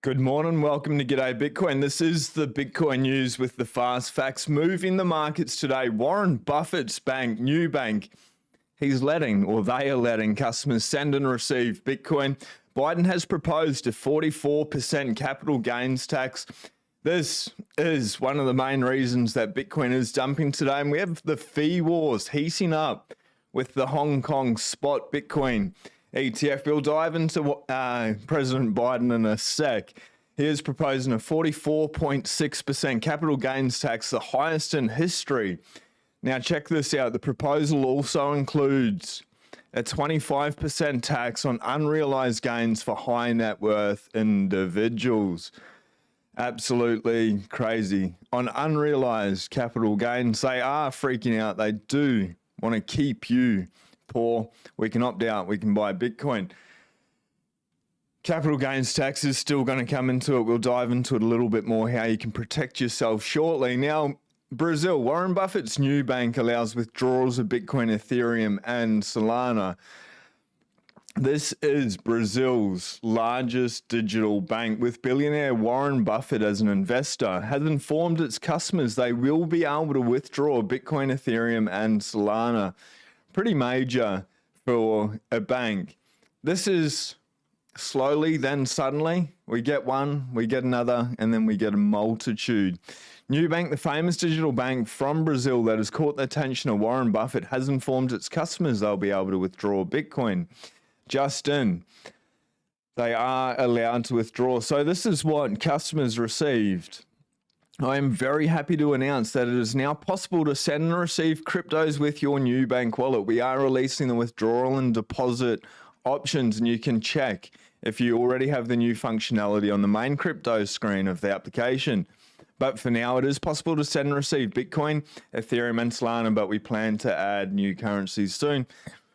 Good morning. Welcome to G'day Bitcoin. This is the Bitcoin news with the fast facts moving the markets today. Warren Buffett's bank, new bank, he's letting, or they are letting, customers send and receive Bitcoin. Biden has proposed a 44% capital gains tax. This is one of the main reasons that Bitcoin is dumping today. And we have the fee wars heating up with the Hong Kong spot Bitcoin ETF. We'll dive into President Biden in a sec. He is proposing a 44.6% capital gains tax, the highest in history. Now check this out. The proposal also includes a 25% tax on unrealized gains for high net worth individuals. Absolutely crazy. On unrealized capital gains, they are freaking out. They do want to keep you poor. We can opt out. We can buy Bitcoin. Capital gains tax is still going to come into it. We'll dive into it a little bit more, how you can protect yourself shortly. Now, Brazil, Warren Buffett's new bank allows withdrawals of Bitcoin, Ethereum, and Solana. This is Brazil's largest digital bank, with billionaire Warren Buffett as an investor, has informed its customers they will be able to withdraw Bitcoin, Ethereum, and Solana. Pretty major for a bank. This is slowly, then suddenly, we get one, we get another, and then we get a multitude. Nubank, the famous digital bank from Brazil that has caught the attention of Warren Buffett, has informed its customers they'll be able to withdraw Bitcoin. Just in, they are allowed to withdraw. So this is what customers received. I am very happy to announce that it is now possible to send and receive cryptos with your new bank wallet. We are releasing the withdrawal and deposit options, and you can check if you already have the new functionality on the main crypto screen of the application. But for now, it is possible to send and receive Bitcoin, Ethereum, and Solana, but we plan to add new currencies soon.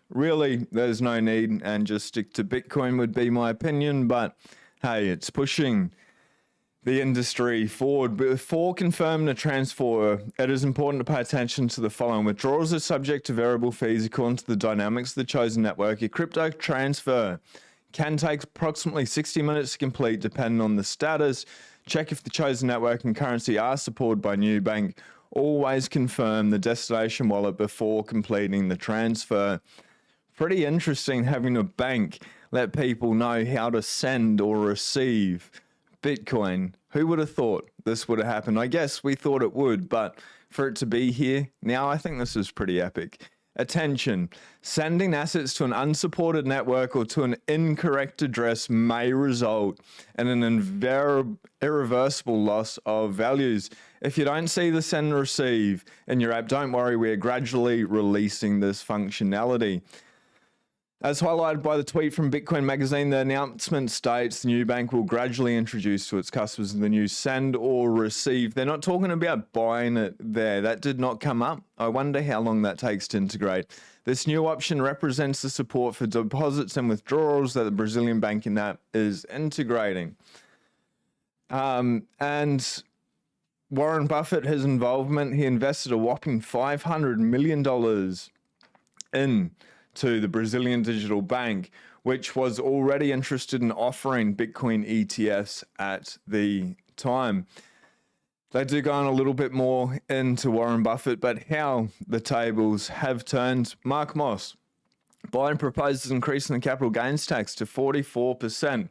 Really, there's no need, and just stick to Bitcoin would be my opinion, but hey, it's pushing the industry forward. Before confirming a transfer, it is important to pay attention to the following. Withdrawals are subject to variable fees according to the dynamics of the chosen network. A crypto transfer can take approximately 60 minutes to complete, depending on the status. Check if the chosen network and currency are supported by Nubank. Always confirm the destination wallet before completing the transfer. Pretty interesting having a bank let people know how to send or receive Bitcoin. Who would have thought this would have happened? I guess we thought it would, but for it to be here now, I think this is pretty epic. Attention, sending assets to an unsupported network or to an incorrect address may result in an irreversible loss of values. If you don't see the send and receive in your app, don't worry, we are gradually releasing this functionality. As highlighted by the tweet from Bitcoin Magazine, the announcement states the new bank will gradually introduce to its customers the new send or receive. They're not talking about buying it there. That did not come up. I wonder how long that takes to integrate. This new option represents the support for deposits and withdrawals that the Brazilian banking app is integrating. And Warren Buffett, his involvement, he invested a whopping $500 million to the Brazilian digital bank, which was already interested in offering Bitcoin ETFs at the time. They do go on a little bit more into Warren Buffett, but how the tables have turned. Mark Moss, Biden proposes increasing the capital gains tax to 44%.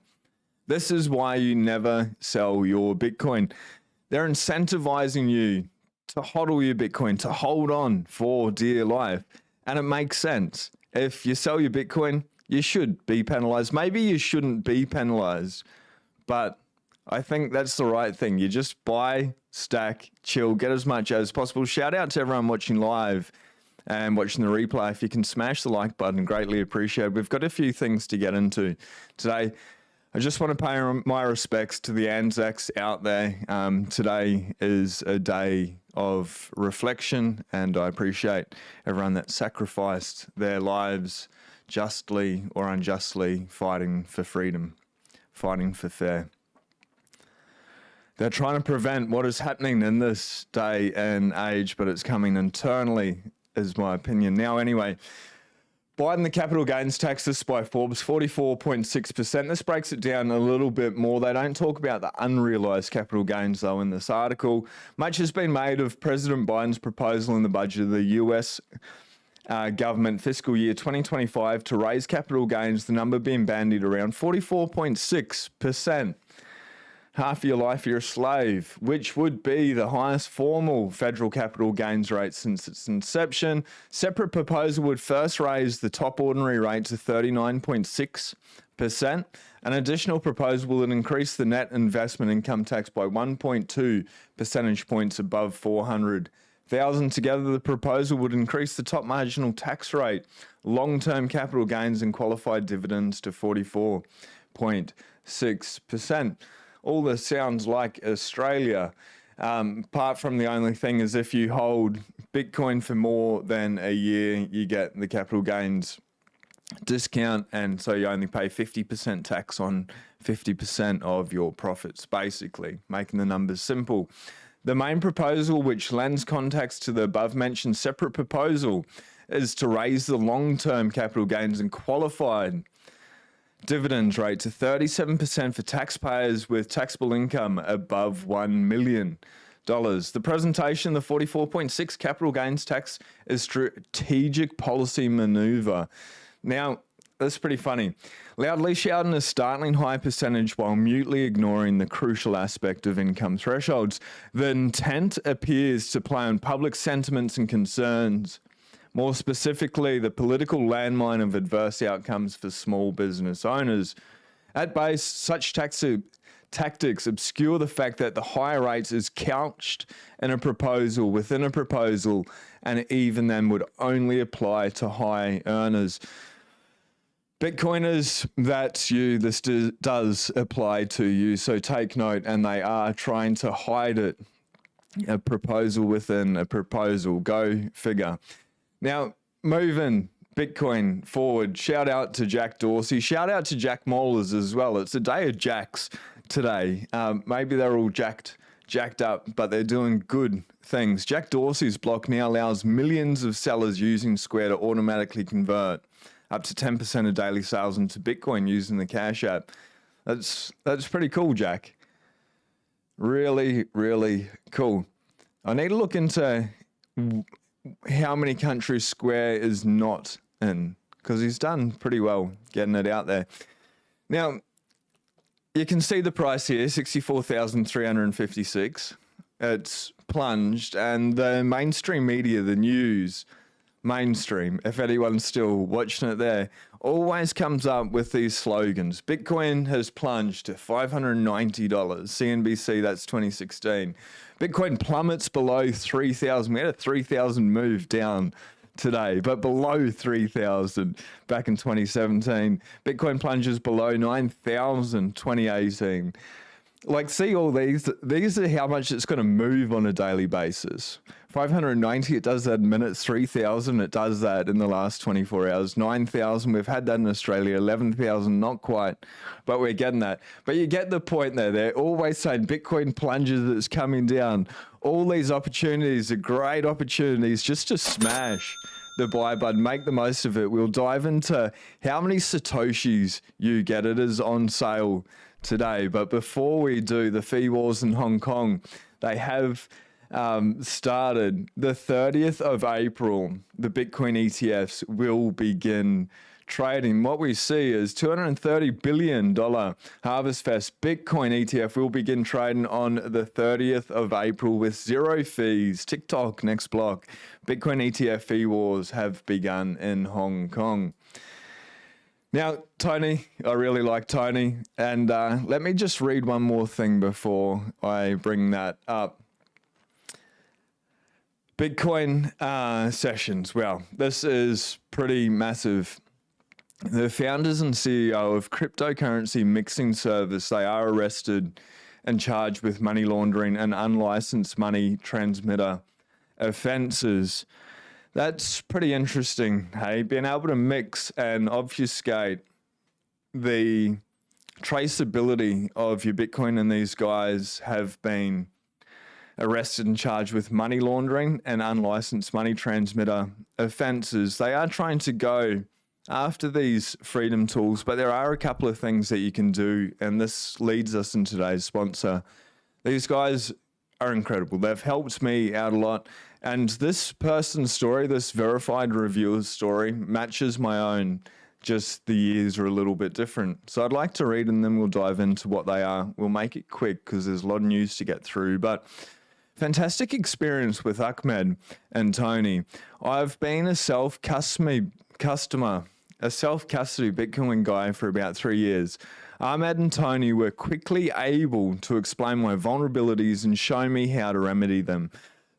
This is why you never sell your Bitcoin. They're incentivizing you to hodl your Bitcoin, to hold on for dear life. And it makes sense. If you sell your Bitcoin, you should be penalized. Maybe you shouldn't be penalized, but I think that's the right thing. You just buy, stack, chill, get as much as possible. Shout out to everyone watching live and watching the replay. If you can smash the like button, greatly appreciated. We've got a few things to get into today. I just want to pay my respects to the Anzacs out there. Today is a day of reflection, and I appreciate everyone that sacrificed their lives justly or unjustly, fighting for freedom, fighting for fair. They're trying to prevent what is happening in this day and age, but it's coming internally, is my opinion. Now, anyway, Biden, the capital gains tax, this by Forbes, 44.6%. This breaks it down a little bit more. They don't talk about the unrealized capital gains, though, in this article. Much has been made of President Biden's proposal in the budget of the US government fiscal year 2025 to raise capital gains, the number being bandied around 44.6%. Half your life you're a slave, which would be the highest formal federal capital gains rate since its inception. Separate proposal would first raise the top ordinary rate to 39.6%. An additional proposal would increase the net investment income tax by 1.2 percentage points above 400,000. Together, the proposal would increase the top marginal tax rate, long-term capital gains and qualified dividends to 44.6%. All this sounds like Australia, apart from the only thing is if you hold Bitcoin for more than a year, you get the capital gains discount, and so you only pay 50% tax on 50% of your profits, basically, making the numbers simple. The main proposal, which lends context to the above-mentioned separate proposal, is to raise the long-term capital gains and qualified dividends rate to 37% for taxpayers with taxable income above $1 million. The presentation, the 44.6 capital gains tax, is strategic policy maneuver. Now, that's pretty funny. Loudly shouting a startling high percentage while mutely ignoring the crucial aspect of income thresholds. The intent appears to play on public sentiments and concerns. More specifically, the political landmine of adverse outcomes for small business owners. At base, such tactics obscure the fact that the higher rates is couched in a proposal within a proposal, and even then would only apply to high earners. Bitcoiners, that's you. This does apply to you, so take note, and they are trying to hide it. A proposal within a proposal. Go figure. Now, moving Bitcoin forward, shout out to Jack Dorsey, shout out to Jack Mollers as well. It's a day of Jacks today. Maybe they're all jacked up, but they're doing good things. Jack Dorsey's block now allows millions of sellers using Square to automatically convert up to 10% of daily sales into Bitcoin using the Cash App. That's pretty cool, Jack. Really, really cool. I need to look into how many countries Square is not in, because he's done pretty well getting it out there. Now, you can see the price here, 64,356. It's plunged, and the mainstream media, the news, mainstream, if anyone's still watching it there, always comes up with these slogans. Bitcoin has plunged to $590. CNBC, that's 2016. Bitcoin plummets below 3,000. We had a 3,000 move down today, but below 3,000 back in 2017. Bitcoin plunges below 9,000, 2018. Like, see all these are how much it's going to move on a daily basis. 590, it does that in minutes. 3,000, it does that in the last 24 hours. 9,000, we've had that in Australia. 11,000, not quite, but we're getting that. But you get the point there. They're always saying Bitcoin plunges, it's coming down. All these opportunities are great opportunities just to smash the buy button, make the most of it. We'll dive into how many Satoshis you get. It is on sale today. But before we do, the fee wars in Hong Kong, they have started. The 30th of April, the Bitcoin ETFs will begin trading. What we see is $230 billion Harvest Fest Bitcoin ETF will begin trading on the 30th of April with zero fees. TikTok, next block. Bitcoin ETF fee wars have begun in Hong Kong. Now, Tony, I really like Tony. And let me just read one more thing before I bring that up. Bitcoin sessions. Well, this is pretty massive. The founders and CEO of cryptocurrency mixing service, they are arrested and charged with money laundering and unlicensed money transmitter offenses. That's pretty interesting, hey? Being able to mix and obfuscate the traceability of your Bitcoin, and these guys have been arrested and charged with money laundering and unlicensed money transmitter offenses. They are trying to go after these freedom tools, but there are a couple of things that you can do, and this leads us in today's sponsor. These guys are incredible. They've helped me out a lot, and this person's story, this verified reviewer's story, matches my own, just the years are a little bit different. So I'd like to read, and then we'll dive into what they are. We'll make it quick because there's a lot of news to get through, but fantastic experience with Ahmed and Tony. I've been a self-custody Bitcoin guy for about 3 years. Ahmed and Tony were quickly able to explain my vulnerabilities and show me how to remedy them.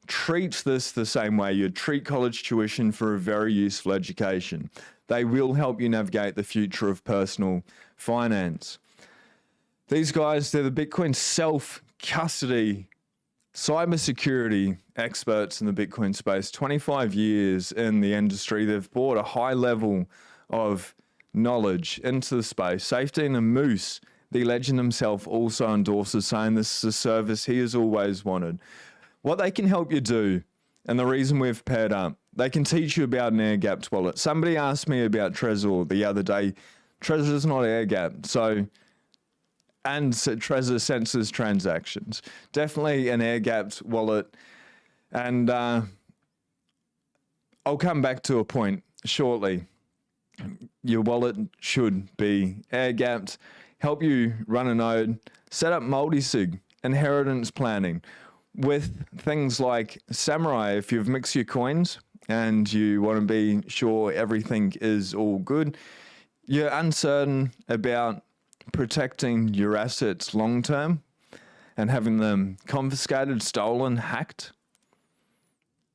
Treat this the same way you'd treat college tuition for a very useful education. They will help you navigate the future of personal finance. These guys, they're the Bitcoin self-custody cybersecurity experts in the Bitcoin space, 25 years in the industry. They've brought a high level of knowledge into the space. Safety and a Moose, the legend himself, also endorses, saying this is a service he has always wanted. What they can help you do, and the reason we've paired up, they can teach you about an air-gapped wallet. Somebody asked me about Trezor the other day. Trezor's not air-gapped, and Trezor senses transactions. Definitely an air-gapped wallet. And I'll come back to a point shortly. Your wallet should be air-gapped, help you run a node, set up multi-sig, inheritance planning. With things like Samurai, if you've mixed your coins and you want to be sure everything is all good, you're uncertain about protecting your assets long-term and having them confiscated, stolen, hacked,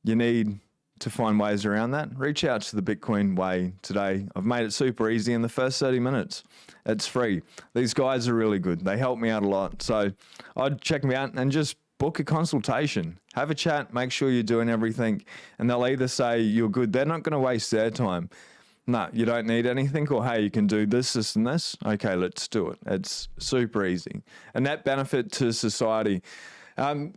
you need to find ways around that. Reach out to the Bitcoin Way today. I've made it super easy in the first 30 minutes. It's free. These guys are really good. They help me out a lot. So I'd check them out and just book a consultation. Have a chat, make sure you're doing everything, and they'll either say you're good. They're not going to waste their time. No, you don't need anything, or hey, you can do this, this, and this. Okay, let's do it. It's super easy. A net benefit to society.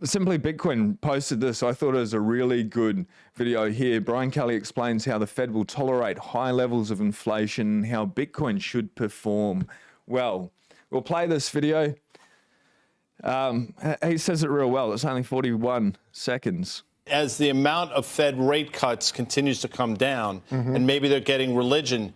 Simply Bitcoin posted this. I thought it was a really good video here. Brian Kelly explains how the Fed will tolerate high levels of inflation and how Bitcoin should perform well. We'll play this video. He says it real well. It's only 41 seconds. As the amount of Fed rate cuts continues to come down, and maybe they're getting religion,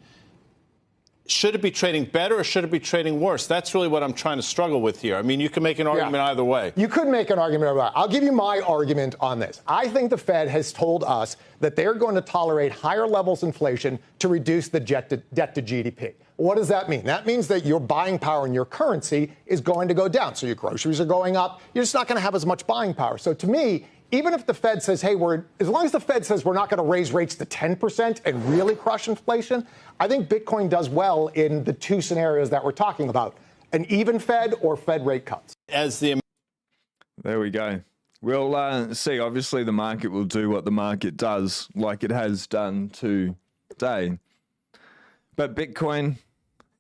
should it be trading better or should it be trading worse? That's really what I'm trying to struggle with here. I mean, you can make an argument either way. You could make an argument either way. I'll give you my argument on this. I think the Fed has told us that they're going to tolerate higher levels of inflation to reduce the debt to GDP. What does that mean? That means that your buying power in your currency is going to go down. So your groceries are going up. You're just not going to have as much buying power. So to me, even if the Fed says, hey, as long as the Fed says we're not going to raise rates to 10% and really crush inflation, I think Bitcoin does well in the two scenarios that we're talking about, an even Fed or Fed rate cuts. There we go. We'll see. Obviously, the market will do what the market does, like it has done today. But Bitcoin,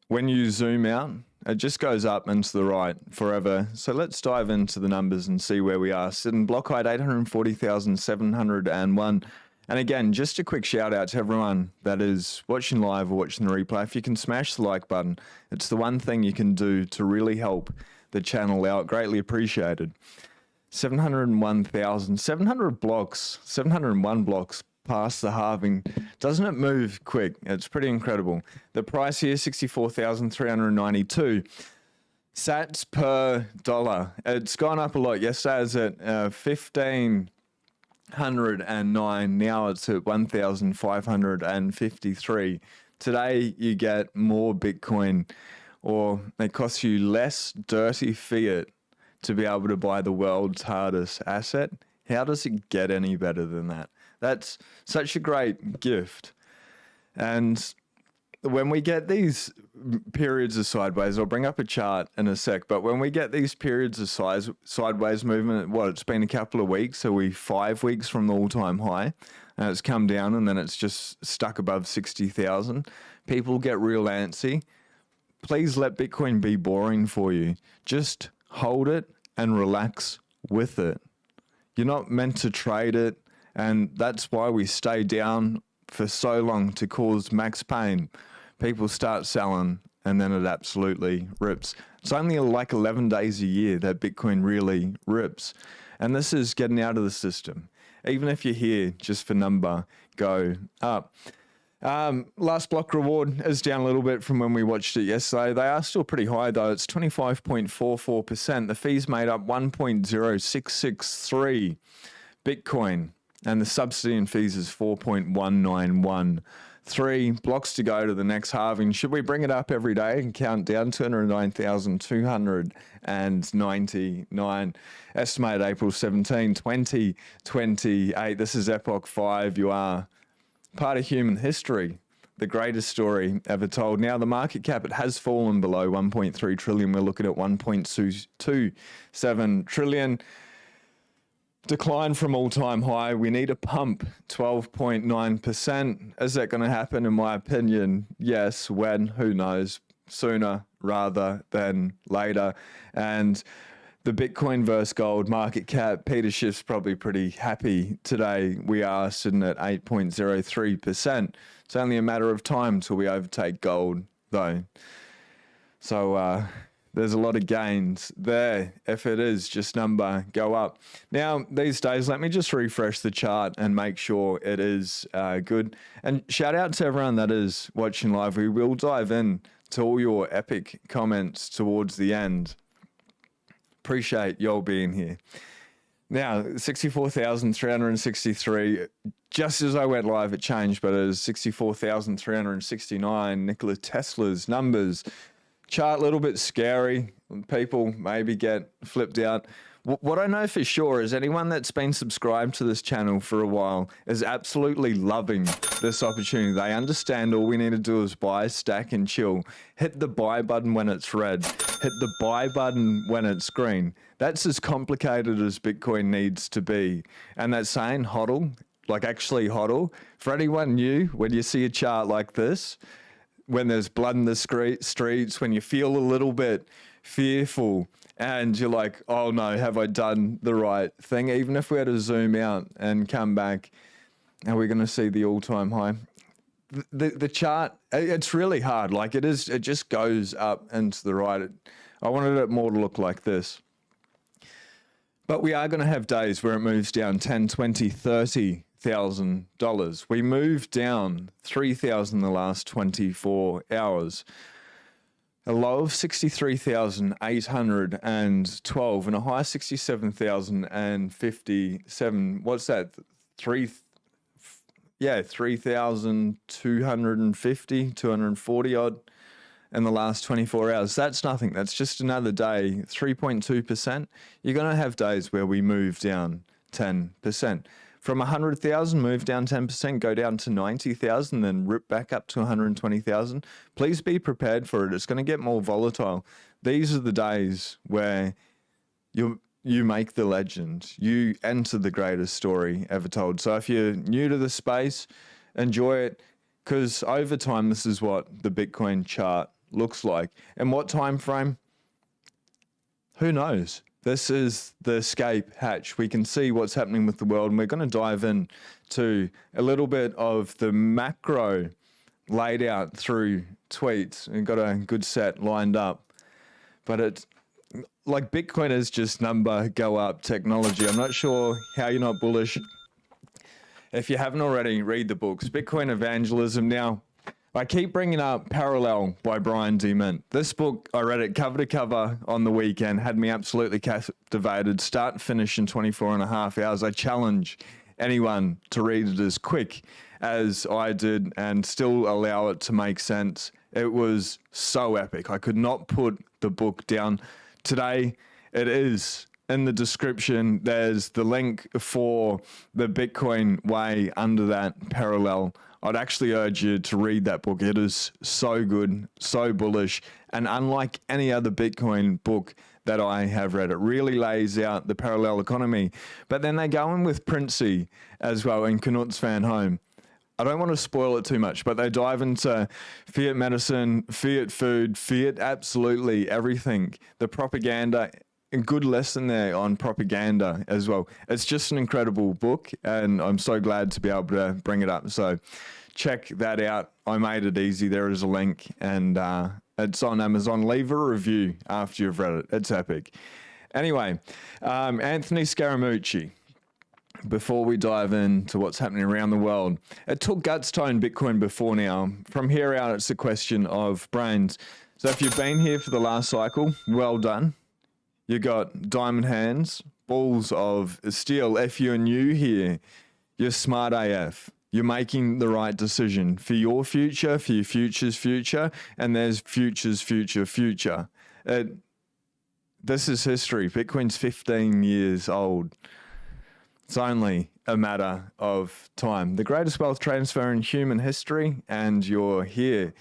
when you zoom out, it just goes up and to the right forever. So let's dive into the numbers and see where we are. Sitting block height 840,701. And again, just a quick shout out to everyone that is watching live or watching the replay. If you can smash the like button, it's the one thing you can do to really help the channel out. Greatly appreciated. 701,700 blocks, 701 blocks past the halving. Doesn't it move quick? It's pretty incredible. The price here, 64,392 sats per dollar. It's gone up a lot. Yesterday it was at 1,509. Now it's at 1,553. Today you get more Bitcoin, or it costs you less dirty fiat to be able to buy the world's hardest asset. How does it get any better than that? That's such a great gift. And when we get these periods of sideways, I'll bring up a chart in a sec, but when we get these periods of sideways movement, it's been a couple of weeks, so we're 5 weeks from the all-time high, and it's come down, and then it's just stuck above 60,000. People get real antsy. Please let Bitcoin be boring for you. Just hold it and relax with it. You're not meant to trade it. And that's why we stay down for so long to cause max pain. People start selling and then it absolutely rips. It's only like 11 days a year that Bitcoin really rips. And this is getting out of the system. Even if you're here just for number, go up. Last block reward is down a little bit from when we watched it yesterday. They are still pretty high though. It's 25.44%. The fees made up 1.0663 Bitcoin, and the subsidy and fees is 4.1913. Blocks to go to the next halving. Should we bring it up every day and count down? 209,299. Estimated April 17, 2028. This is Epoch 5. You are part of human history. The greatest story ever told. Now, the market cap, it has fallen below 1.3 trillion. We're looking at 1.227 trillion. Decline from all-time high. We need a pump, 12.9%. Is that going to happen? In my opinion, yes. When? Who knows? Sooner rather than later. And the Bitcoin versus gold market cap, Peter Schiff's probably pretty happy today. We are sitting at 8.03%. It's only a matter of time till we overtake gold, though. So, there's a lot of gains there. If it is just number, go up. Now, these days, let me just refresh the chart and make sure it is good. And shout out to everyone that is watching live. We will dive in to all your epic comments towards the end. Appreciate y'all being here. Now, 64,363. Just as I went live, it changed, but it is 64,369. Nikola Tesla's numbers. Chart a little bit scary. People maybe get flipped out. What I know for sure is anyone that's been subscribed to this channel for a while is absolutely loving this opportunity. They understand all we need to do is buy, stack, and chill. Hit the buy button when it's red. Hit the buy button when it's green. That's as complicated as Bitcoin needs to be. And that saying, hodl, like actually hodl, for anyone new, when you see a chart like this, when there's blood in the streets, when you feel a little bit fearful and you're like, oh no, have I done the right thing? Even if we had to zoom out and come back, are we going to see the all-time high? The chart, it's really hard. Like it just goes up and to the right. I wanted it more to look like this. But we are going to have days where it moves down 10, 20, 30. $1,000. We moved down 3,000 in the last 24 hours. A low of 63,812 and a high 67,057. What's that? 3,250, 240 odd in the last 24 hours. That's nothing. That's just another day. 3.2%. You're going to have days where we move down 10%. From 100,000, move down 10%, go down to 90,000, then rip back up to 120,000. Please be prepared for it. It's going to get more volatile. These are the days where you make the legend. You enter the greatest story ever told. So if you're new to the space, enjoy it, because over time, this is what the Bitcoin chart looks like. And what time frame? Who knows? This is the escape hatch. We can see what's happening with the world, and we're going to dive in to a little bit of the macro laid out through tweets. We've got a good set lined up. But it's like Bitcoin is just number go up technology. I'm not sure how you're not bullish. If you haven't already, read the books. Bitcoin Evangelism. Now, I keep bringing up Parallel by Brian D. Mint. This book, I read it cover to cover on the weekend, had me absolutely captivated, start and finish in 24 and a half hours. I challenge anyone to read it as quick as I did and still allow it to make sense. It was so epic. I could not put the book down. Today, it is in the description. There's the link for the Bitcoin way under that Parallel. I'd actually urge you to read that book. It is so good, so bullish, and unlike any other Bitcoin book that I have read, it really lays out the parallel economy. But then they go in with Princey as well and Knuts van Home. I don't want to spoil it too much, but they dive into fiat medicine, fiat food, fiat absolutely everything. The propaganda, a good lesson there on propaganda as well. It's just an incredible book, and I'm so glad to be able to bring it up. So check that out. I made it easy. There is a link, and it's on Amazon. Leave a review after you've read it. It's epic. Anyway, Anthony Scaramucci. Before we dive into what's happening around the world, it took guts to own Bitcoin before now. From here out, it's a question of brains. So if you've been here for the last cycle, well done. You got diamond hands, balls of steel. If you're new here, you're smart AF. You're making the right decision for your future, for your future's future, and there's future's future. This is history. Bitcoin's 15 years old. It's only a matter of time. The greatest wealth transfer in human history, and you're here.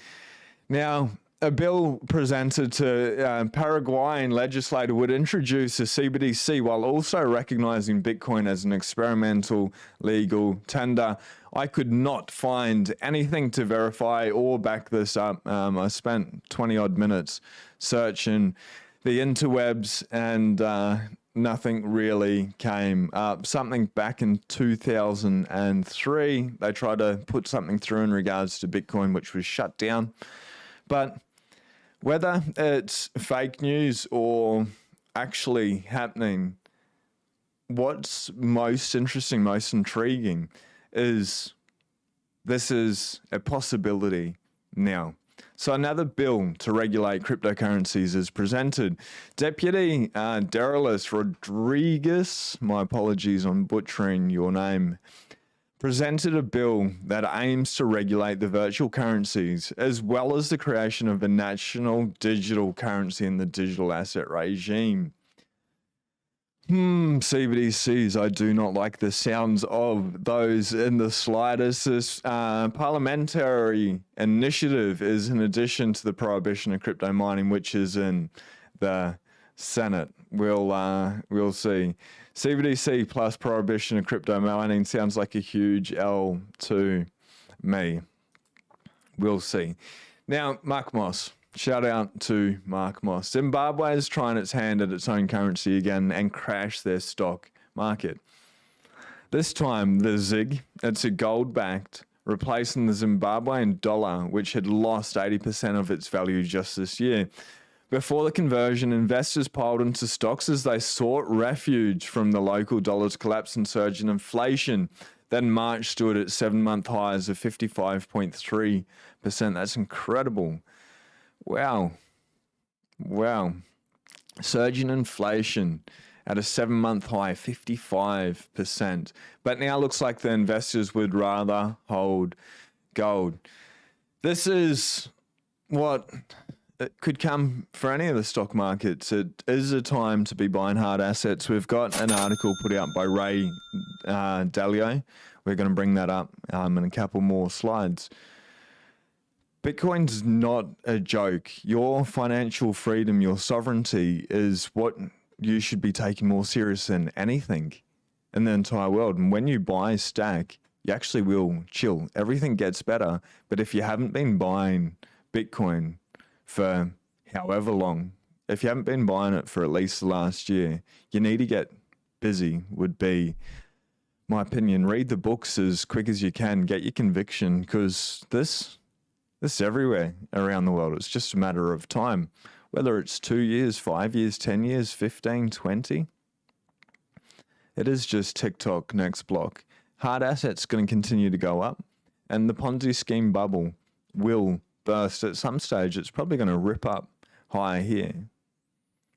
Now, a bill presented to Paraguayan legislator would introduce a CBDC while also recognizing Bitcoin as an experimental legal tender. I could not find anything to verify or back this up. I spent 20 odd minutes searching the interwebs, and nothing really came up. Something back in 2003, they tried to put something through in regards to Bitcoin, which was shut down. But whether it's fake news or actually happening, what's most interesting, most intriguing is this is a possibility now. So another bill to regulate cryptocurrencies is presented. Deputy Darius Rodriguez, my apologies on butchering your name, presented a bill that aims to regulate the virtual currencies as well as the creation of a national digital currency in the digital asset regime. CBDCs, I do not like the sounds of those in the slightest. This parliamentary initiative is in addition to the prohibition of crypto mining, which is in the Senate. We'll see. CBDC plus prohibition of crypto mining sounds like a huge L to me. We'll see. Now, Mark Moss. Shout out to Mark Moss. Zimbabwe is trying its hand at its own currency again and crash their stock market. This time, the ZIG, it's a gold-backed, replacing the Zimbabwean dollar, which had lost 80% of its value just this year. Before the conversion, investors piled into stocks as they sought refuge from the local dollar's collapse and surge in inflation. Then March stood at 7-month highs of 55.3%. That's incredible. Wow. Surging inflation at a 7-month high, 55%. But now looks like the investors would rather hold gold. This is what it could come for any of the stock markets. It is a time to be buying hard assets. We've got an article put out by Ray Dalio. We're going to bring that up in a couple more slides. Bitcoin's not a joke. Your financial freedom, your sovereignty is what you should be taking more serious than anything in the entire world. And when you buy Stack, you actually will chill. Everything gets better. But if you haven't been buying Bitcoin for however long, if you haven't been buying it for at least the last year, you need to get busy, would be my opinion. Read the books as quick as you can. Get your conviction, because this is everywhere around the world. It's just a matter of time. Whether it's 2 years, 5 years, 10 years, 15, 20. It is just TikTok next block. Hard assets going to continue to go up. And the Ponzi scheme bubble will burst at some stage. It's probably going to rip up higher here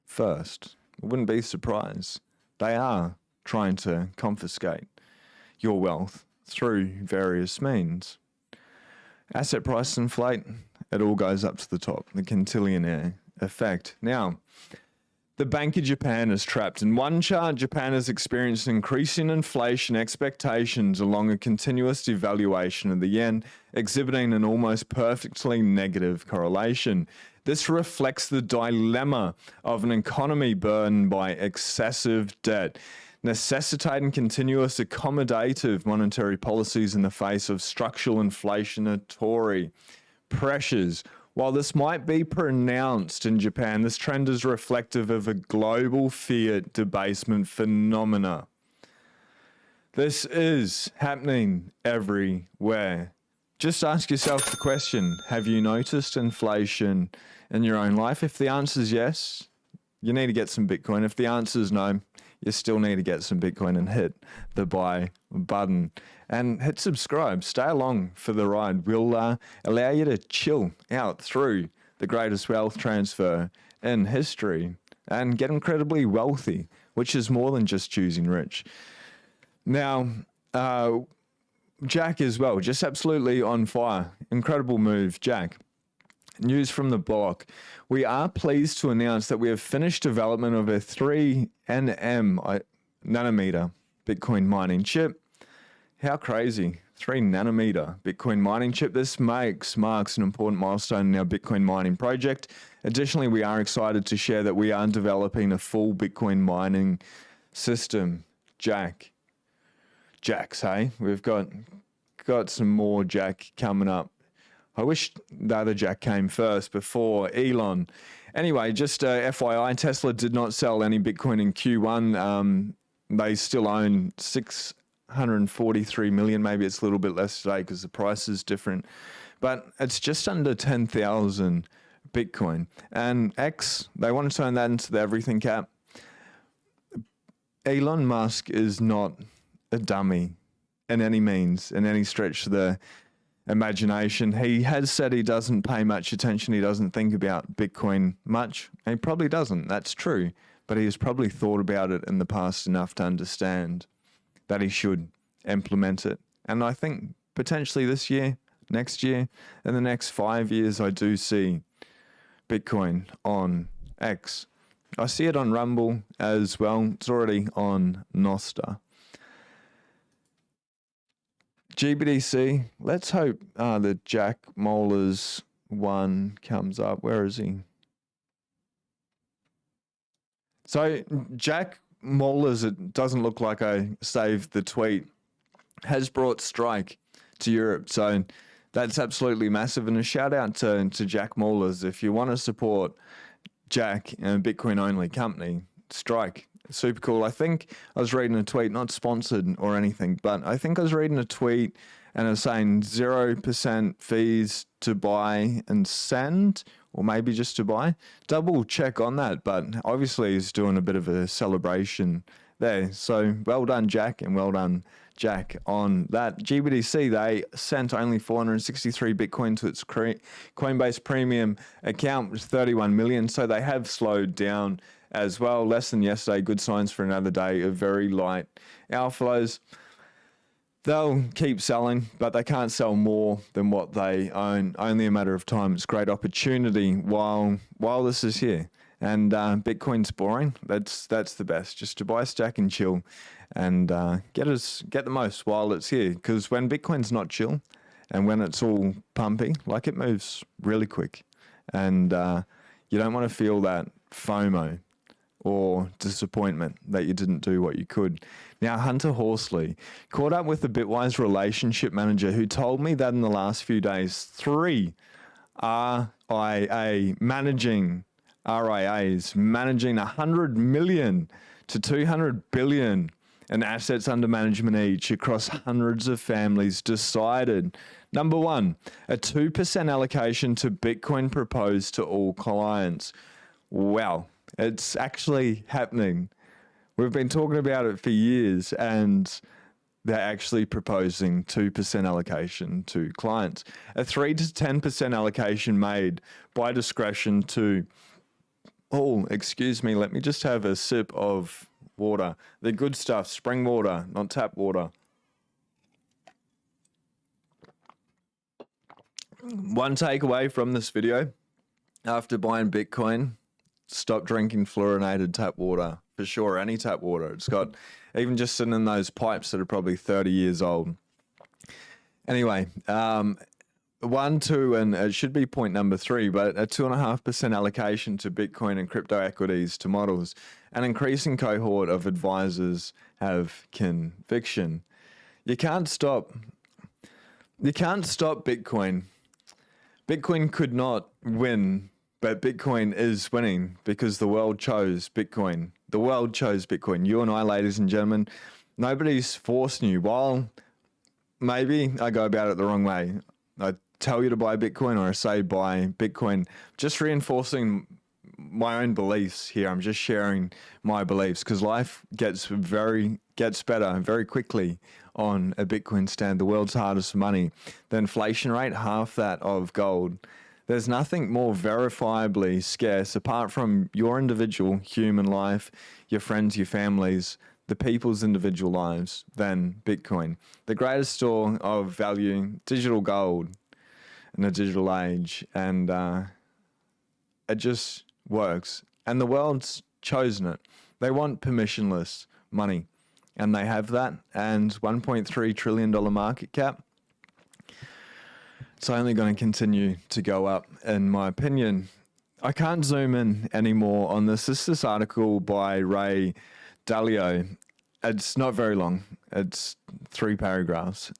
first. I wouldn't be surprised. They are trying to confiscate your wealth through various means. Asset prices inflate, it all goes up to the top, the quintillionaire effect. Now, the Bank of Japan is trapped. In one chart, Japan has experienced increasing inflation expectations along a continuous devaluation of the yen, exhibiting an almost perfectly negative correlation. This reflects the dilemma of an economy burdened by excessive debt, necessitating continuous accommodative monetary policies in the face of structural inflationary pressures. While this might be pronounced in Japan, this trend is reflective of a global fiat debasement phenomena. This is happening everywhere. just ask yourself the question, have you noticed inflation in your own life? If the answer is yes, you need to get some Bitcoin. If the answer is no, you still need to get some Bitcoin and hit the buy button and hit subscribe. Stay along for the ride. We'll allow you to chill out through the greatest wealth transfer in history and get incredibly wealthy, which is more than just choosing rich. Now, Jack as well, just absolutely on fire. Incredible move, Jack. News from the block. We are pleased to announce that we have finished development of a 3 nanometer Bitcoin mining chip. How crazy. 3 nanometer Bitcoin mining chip. This marks an important milestone in our Bitcoin mining project. Additionally, we are excited to share that we are developing a full Bitcoin mining system. Jacks, hey? We've got some more Jack coming up. I wish the other Jack came first before Elon. Anyway, just FYI, Tesla did not sell any Bitcoin in Q1. They still own 643 million. Maybe it's a little bit less today because the price is different. But it's just under 10,000 Bitcoin. And X, they want to turn that into the everything cap. Elon Musk is not a dummy in any means, in any stretch of the imagination. He has said he doesn't pay much attention. He doesn't think about Bitcoin much. And he probably doesn't. That's true. But he has probably thought about it in the past enough to understand that he should implement it. And I think potentially this year, next year, in the next 5 years, I do see Bitcoin on X. I see it on Rumble as well. It's already on Nostr. GBDC, let's hope the Jack Mollers one comes up. Where is he? So Jack Mollers, it doesn't look like I saved the tweet, has brought Strike to Europe. So that's absolutely massive. And a shout out to Jack Mollers. If you want to support Jack and a Bitcoin only company, Strike. Super cool. I think I was reading a tweet, not sponsored or anything, but I think I was reading a tweet and it was saying 0% fees to buy and send, or maybe just to buy. Double check on that, but obviously he's doing a bit of a celebration there. So well done, Jack, and well done, Jack, on that. GBDC, they sent only 463 Bitcoin to its Coinbase Premium account, with 31 million. So they have slowed down as well. Less than yesterday. Good signs for another day of very light outflows. They'll keep selling, but they can't sell more than what they own. Only a matter of time. It's a great opportunity while this is here. And Bitcoin's boring. That's the best. Just to buy, stack, and chill, and get the most while it's here. Because when Bitcoin's not chill, and when it's all pumpy, like, it moves really quick, and you don't want to feel that FOMO or disappointment that you didn't do what you could. Now, Hunter Horsley caught up with the Bitwise relationship manager, who told me that in the last few days, 3 RIAs managing 100 million to 200 billion in assets under management each across hundreds of families decided, number 1, a 2% allocation to Bitcoin proposed to all clients. Wow. It's actually happening. We've been talking about it for years, and they're actually proposing 2% allocation to clients. A 3 to 10% allocation made by discretion to all. Excuse me, let me just have a sip of water. The good stuff, spring water, not tap water. One takeaway from this video: after buying Bitcoin, stop drinking fluorinated tap water. For sure, any tap water. It's got, even just sitting in those pipes that are probably 30 years old. Anyway, 1, 2, and it should be point number 3, but a 2.5% allocation to Bitcoin and crypto equities to models. An increasing cohort of advisors have conviction. You can't stop Bitcoin. Bitcoin could not win, but Bitcoin is winning because the world chose Bitcoin. The world chose Bitcoin. You and I, ladies and gentlemen, nobody's forcing you. While maybe I go about it the wrong way, I tell you to buy Bitcoin or I say buy Bitcoin, just reinforcing my own beliefs here. I'm just sharing my beliefs because life gets better very quickly on a Bitcoin stand. The world's hardest money. The inflation rate, half that of gold. There's nothing more verifiably scarce apart from your individual human life, your friends, your families, the people's individual lives than Bitcoin. The greatest store of value, digital gold in a digital age. And it just works. And the world's chosen it. They want permissionless money. And they have that. And $1.3 trillion market cap. It's only going to continue to go up, in my opinion. I can't zoom in anymore on this. This is this article by Ray Dalio. It's not very long. It's 4 paragraphs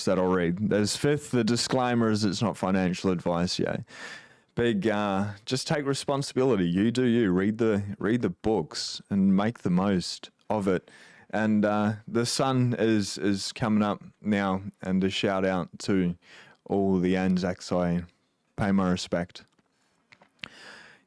that I'll read. There's fifth, the disclaimer is it's not financial advice, yeah. Just take responsibility. You do you. Read the books and make the most of it. And the sun is coming up now, and a shout out to all the Anzacs. I pay my respect.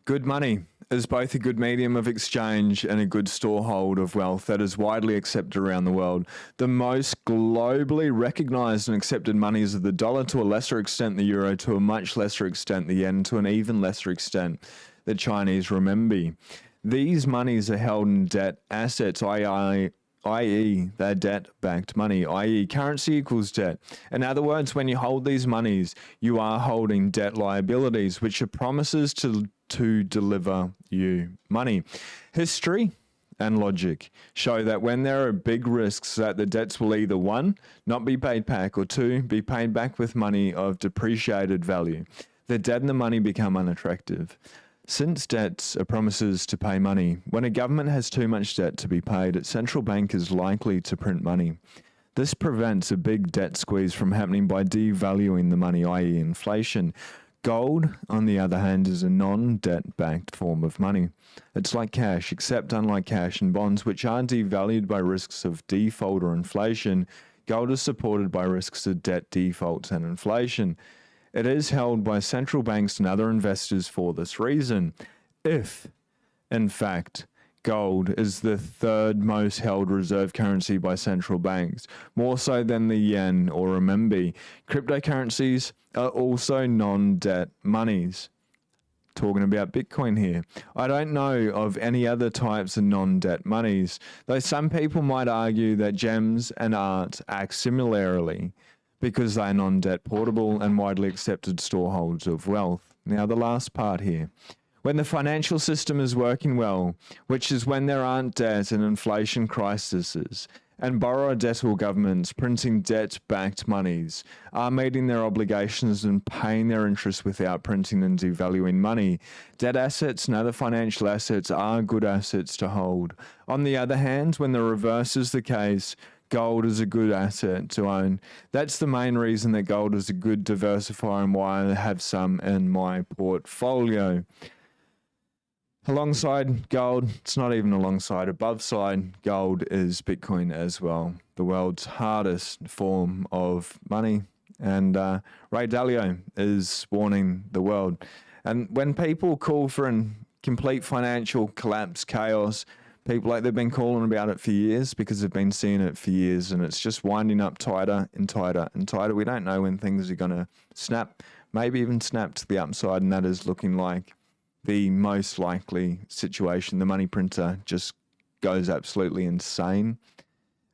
Good money is both a good medium of exchange and a good storehold of wealth that is widely accepted around the world. The most globally recognized and accepted monies are the dollar, to a lesser extent the euro, to a much lesser extent the yen, to an even lesser extent the Chinese renminbi. These monies are held in debt assets, i.e. they're debt-backed money, i.e. currency equals debt. In other words, when you hold these monies, you are holding debt liabilities, which are promises to deliver you money. History and logic show that when there are big risks that the debts will either 1, not be paid back, or 2, be paid back with money of depreciated value, the debt and the money become unattractive. Since debts are promises to pay money, when a government has too much debt to be paid, its central bank is likely to print money. This prevents a big debt squeeze from happening by devaluing the money, i.e. inflation. Gold, on the other hand, is a non-debt-backed form of money. It's like cash, except unlike cash and bonds, which are devalued by risks of default or inflation, gold is supported by risks of debt defaults and inflation. It is held by central banks and other investors for this reason. If, in fact, gold is the third most held reserve currency by central banks, more so than the yen or renminbi, cryptocurrencies are also non-debt monies. Talking about Bitcoin here. I don't know of any other types of non-debt monies, though some people might argue that gems and art act similarly, because they are non-debt portable and widely accepted storeholds of wealth. Now, the last part here. When the financial system is working well, which is when there aren't debt and inflation crises, and borrower-debtor governments printing debt-backed monies are meeting their obligations and paying their interest without printing and devaluing money, debt assets and other financial assets are good assets to hold. On the other hand, when the reverse is the case, gold is a good asset to own. That's the main reason that gold is a good diversifier and why I have some in my portfolio. Alongside gold, it's not even alongside, above side, gold is Bitcoin as well, the world's hardest form of money. And Ray Dalio is warning the world. And when people call for a complete financial collapse, chaos, people like they've been calling about it for years because they've been seeing it for years, and it's just winding up tighter and tighter and tighter. We don't know when things are going to snap, maybe even snap to the upside, and that is looking like the most likely situation. The money printer just goes absolutely insane,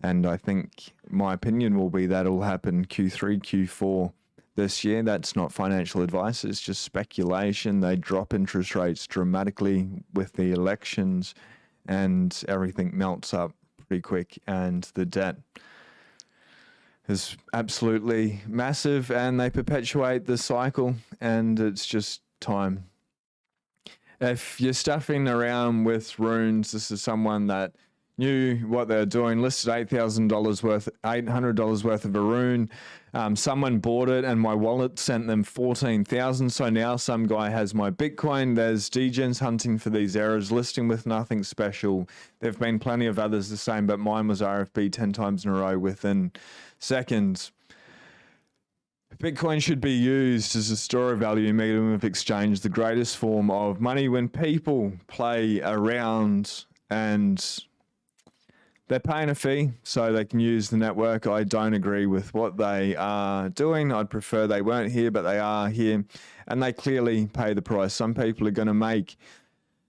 and I think my opinion will be that'll happen Q3, Q4 this year. That's not financial advice, it's just speculation. They drop interest rates dramatically with the elections, and everything melts up pretty quick, and the debt is absolutely massive, and they perpetuate the cycle, and it's just time. If you're stuffing around with runes, this is someone that knew what they were doing, listed $800 worth of a rune. Someone bought it and my wallet sent them 14,000. So now some guy has my Bitcoin. There's degens hunting for these errors, listing with nothing special. There've been plenty of others the same, but mine was RFB 10 times in a row within seconds. Bitcoin should be used as a store of value, medium of exchange, the greatest form of money. When people play around and they're paying a fee so they can use the network, I don't agree with what they are doing. I'd prefer they weren't here, but they are here, and they clearly pay the price. Some people are going to make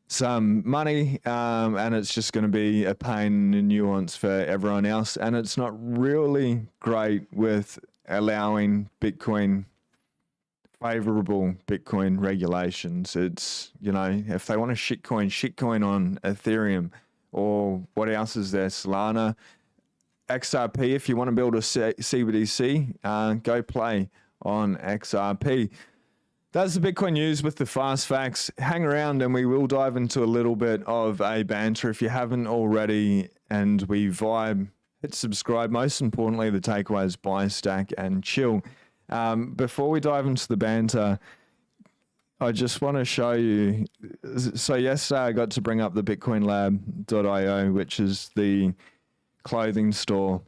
some money, and it's just going to be a pain and nuance for everyone else. And it's not really great with allowing Bitcoin, favorable Bitcoin regulations. It's, you know, if they want to shitcoin on Ethereum, or what else is there? Solana, XRP. If you want to build a CBDC, go play on XRP. That's the Bitcoin news with the fast facts. Hang around and we will dive into a little bit of a banter if you haven't already, and we vibe. Hit subscribe. Most importantly, the takeaway is buy, stack, and chill. Before we dive into the banter, I just want to show you. So yesterday I got to bring up the bitcoinlab.io, which is the clothing store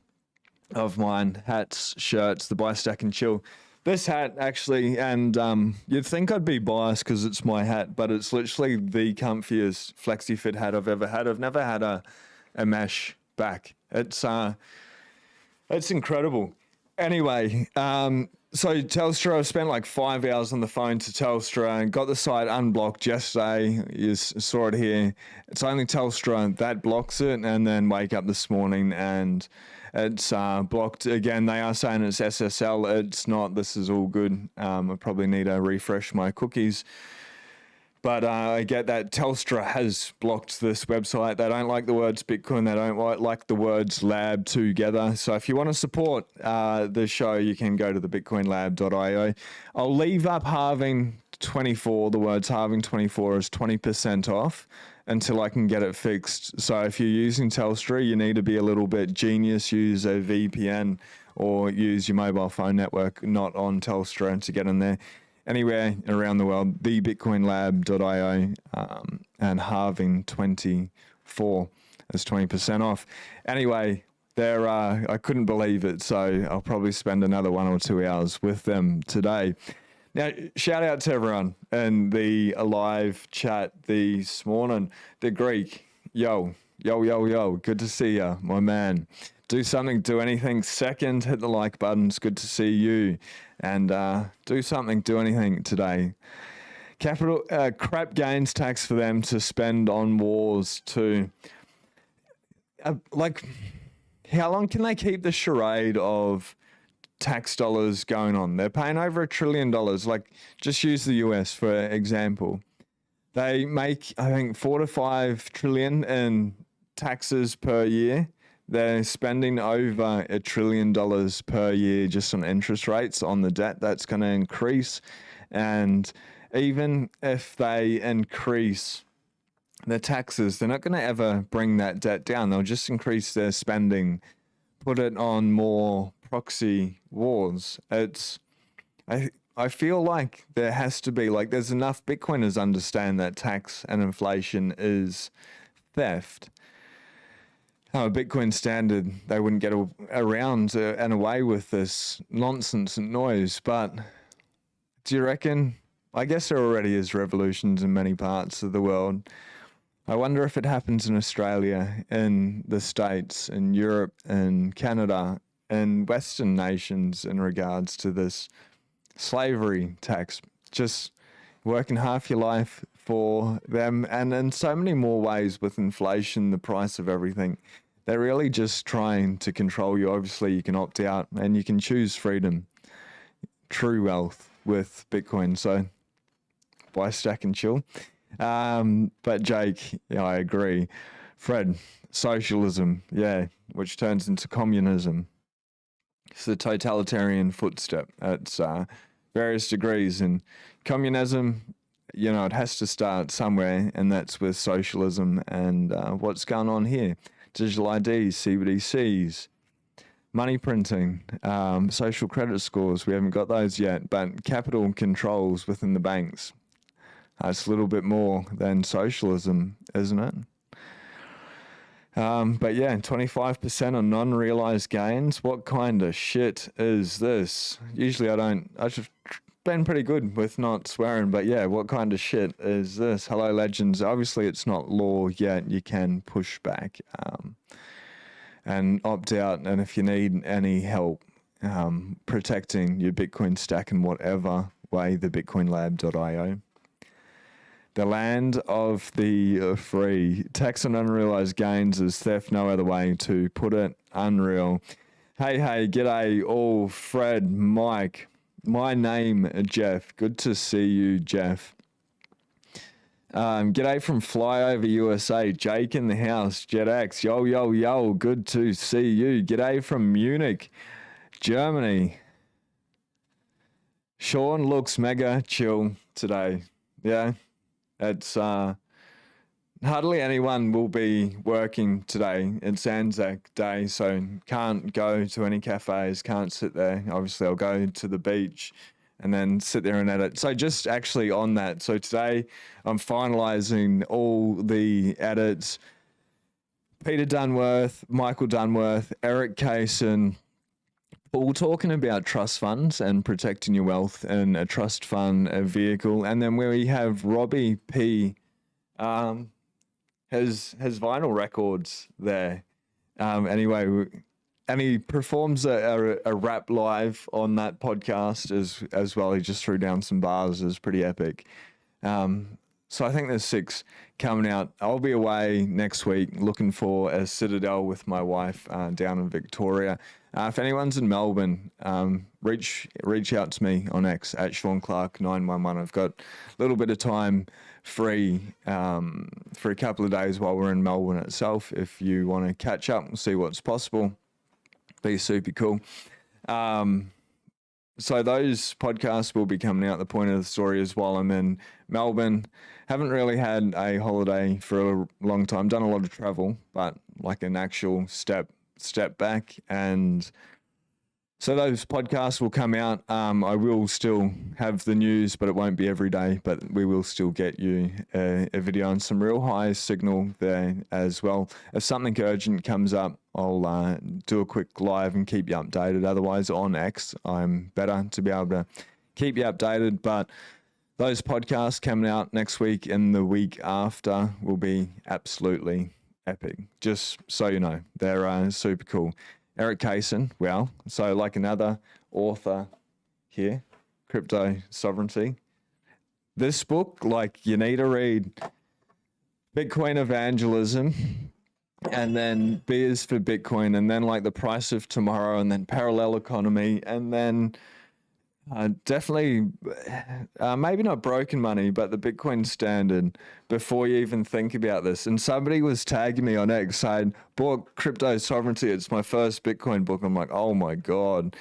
of mine. Hats, shirts, the buy, stack, and chill. This hat actually, and you'd think I'd be biased because it's my hat, but it's literally the comfiest flexi fit hat I've ever had. I've never had a mesh back. It's incredible. Anyway, so Telstra, I spent like 5 hours on the phone to Telstra and got the site unblocked yesterday. You saw it here. It's only Telstra that blocks it, and then wake up this morning and it's blocked again. They are saying it's SSL. It's not. This is all good. I probably need to refresh my cookies. But I get that Telstra has blocked this website. They don't like the words Bitcoin. They don't like the words lab together. So if you want to support the show, you can go to the bitcoinlab.io. I'll leave up halving 24, the words halving 24 as 20% off until I can get it fixed. So if you're using Telstra, you need to be a little bit genius, use a VPN or use your mobile phone network, not on Telstra, to get in there. Anywhere around the world, the bitcoinlab.io, and halving 24 is 20% off. Anyway, I couldn't believe it, so I'll probably spend another 1 or 2 hours with them today. Now, shout out to everyone in the live chat this morning. The Greek, yo, good to see ya, my man. Do something, do anything. Second, hit the like button. It's good to see you. And do something, do anything today. Capital crap gains tax for them to spend on wars too. Like, how long can they keep the charade of tax dollars going on? They're paying over $1 trillion. Like, just use the US for example. They make, I think, 4 to 5 trillion in taxes per year. They're spending over $1 trillion per year just on interest rates on the debt. That's going to increase. And even if they increase their taxes, they're not going to ever bring that debt down. They'll just increase their spending, put it on more proxy wars. I feel like there has to be, like, there's enough Bitcoiners understand that tax and inflation is theft. A Bitcoin standard, they wouldn't get around and away with this nonsense and noise. But do you reckon? I guess there already is revolutions in many parts of the world. I wonder if it happens in Australia, in the States, in Europe, in Canada, in Western nations in regards to this slavery tax. Just working half your life for them, and in so many more ways with inflation, the price of everything. They're really just trying to control you. Obviously, you can opt out and you can choose freedom, true wealth with Bitcoin. So buy, stack, and chill. But Jake, yeah, I agree. Fred, socialism, yeah, which turns into communism. It's the totalitarian footstep at various degrees. And communism, you know, it has to start somewhere, and that's with socialism. And what's going on here? Digital IDs, CBDCs, money printing, social credit scores. We haven't got those yet, but capital controls within the banks. It's a little bit more than socialism, isn't it? But yeah, 25% on non-realized gains. What kind of shit is this? Usually I've been pretty good with not swearing, but yeah, what kind of shit is this? Hello, legends. Obviously, it's not law yet. You can push back and opt out. And if you need any help protecting your Bitcoin stack in whatever way, the bitcoinlab.io. The land of the free. Tax on unrealized gains is theft, no other way to put it. Unreal. Hey, g'day all. Fred, Mike. My name, Jeff. Good to see you, Jeff. G'day from Flyover USA. Jake in the house. JetX. Yo. Good to see you. G'day from Munich, Germany. Sean looks mega chill today. Yeah. It's hardly anyone will be working today. It's Anzac Day, so can't go to any cafes, can't sit there. Obviously, I'll go to the beach and then sit there and edit. So just actually on that, so today I'm finalizing all the edits. Peter Dunworth, Michael Dunworth, Eric Kaysen, all talking about trust funds and protecting your wealth in a trust fund vehicle. And then where we have Robbie P, has vinyl records there. Anyway, and he performs a rap live on that podcast as well. He just threw down some bars. It was pretty epic. So I think there's 6 coming out. I'll be away next week looking for a Citadel with my wife down in Victoria. If anyone's in Melbourne, reach out to me on X at Sean Clark 911. I've got a little bit of time free for a couple of days while we're in Melbourne itself. If you want to catch up and see what's possible, be super cool. So those podcasts will be coming out. The point of the story is while I'm in Melbourne, haven't really had a holiday for a long time. Done a lot of travel, but like an actual step back. And so those podcasts will come out. I will still have the news, but it won't be every day. But we will still get you a video on some real high signal there as well. If something urgent comes up, I'll do a quick live and keep you updated. Otherwise, on X, I'm better to be able to keep you updated. But those podcasts coming out next week and the week after will be absolutely epic. Just so you know, they're super cool. Eric Kaysen, well, so like another author here, Crypto Sovereignty. This book, like you need to read Bitcoin Evangelism, and then B is for Bitcoin, and then like the price of tomorrow, and then parallel economy, and then definitely maybe not broken money, but the Bitcoin standard before you even think about this. And somebody was tagging me on X saying, bought Crypto Sovereignty. It's my first Bitcoin book. I'm like, oh my God.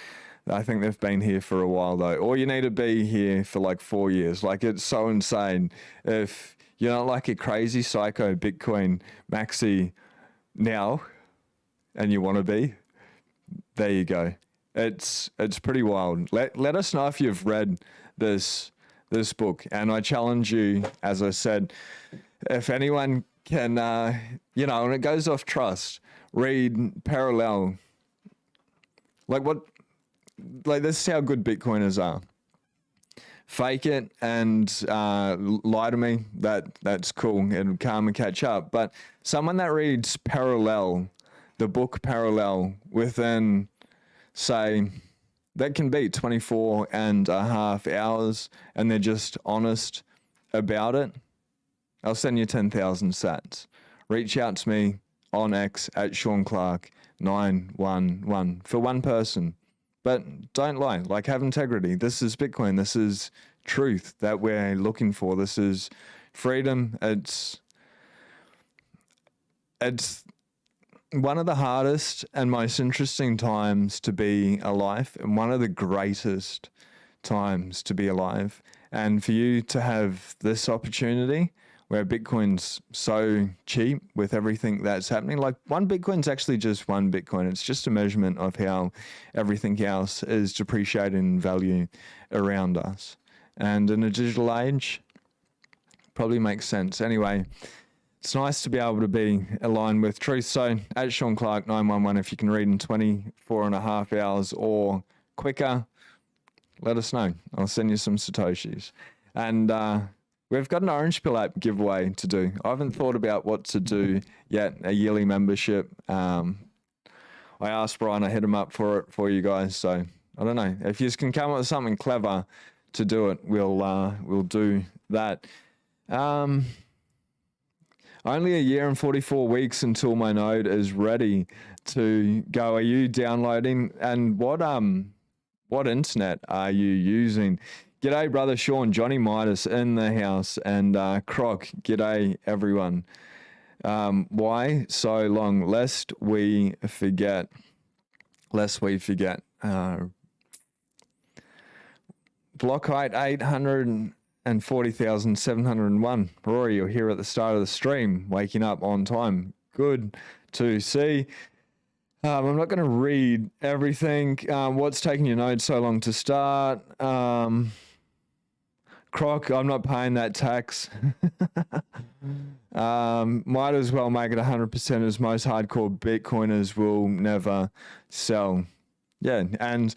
I think they've been here for a while though. Or you need to be here for like 4 years. Like it's so insane. If you're not like a crazy psycho Bitcoin maxi now and you want to be, there you go. It's pretty wild. Let us know if you've read this book, and I challenge you, as I said, if anyone can, and it goes off trust, read Parallel. This is how good Bitcoiners are. Fake it and lie to me. That's cool. It'll calm and catch up. But someone that reads Parallel, the book Parallel, within, say, that can be 24 and a half hours, and they're just honest about it, I'll send you 10,000 sats. Reach out to me on X at Sean Clark 911 for one person. But don't lie, like have integrity. This is Bitcoin. This is truth that we're looking for. This is freedom. It's one of the hardest and most interesting times to be alive, and one of the greatest times to be alive. And for you to have this opportunity where Bitcoin's so cheap with everything that's happening, like one Bitcoin's actually just one Bitcoin. It's just a measurement of how everything else is depreciating in value around us. And in a digital age, probably makes sense. Anyway, it's nice to be able to be aligned with truth. So at Sean Clark 911, if you can read in 24.5 hours or quicker, let us know. I'll send you some Satoshis. And we've got an Orange Pill app giveaway to do. I haven't thought about what to do yet, a yearly membership. I asked Brian, I hit him up for it for you guys. So I don't know. If you can come up with something clever to do it, we'll do that. Only a year and 44 weeks until my node is ready to go. Are you downloading? And what internet are you using? G'day, brother Sean, Johnny Midas in the house, and Croc. G'day, everyone. Why so long? Lest we forget. Block height 840,701. Rory, you're here at the start of the stream, waking up on time. Good to see. I'm not going to read everything. What's taking your node so long to start? Croc, I'm not paying that tax. Might as well make it 100% as most hardcore Bitcoiners will never sell. Yeah, and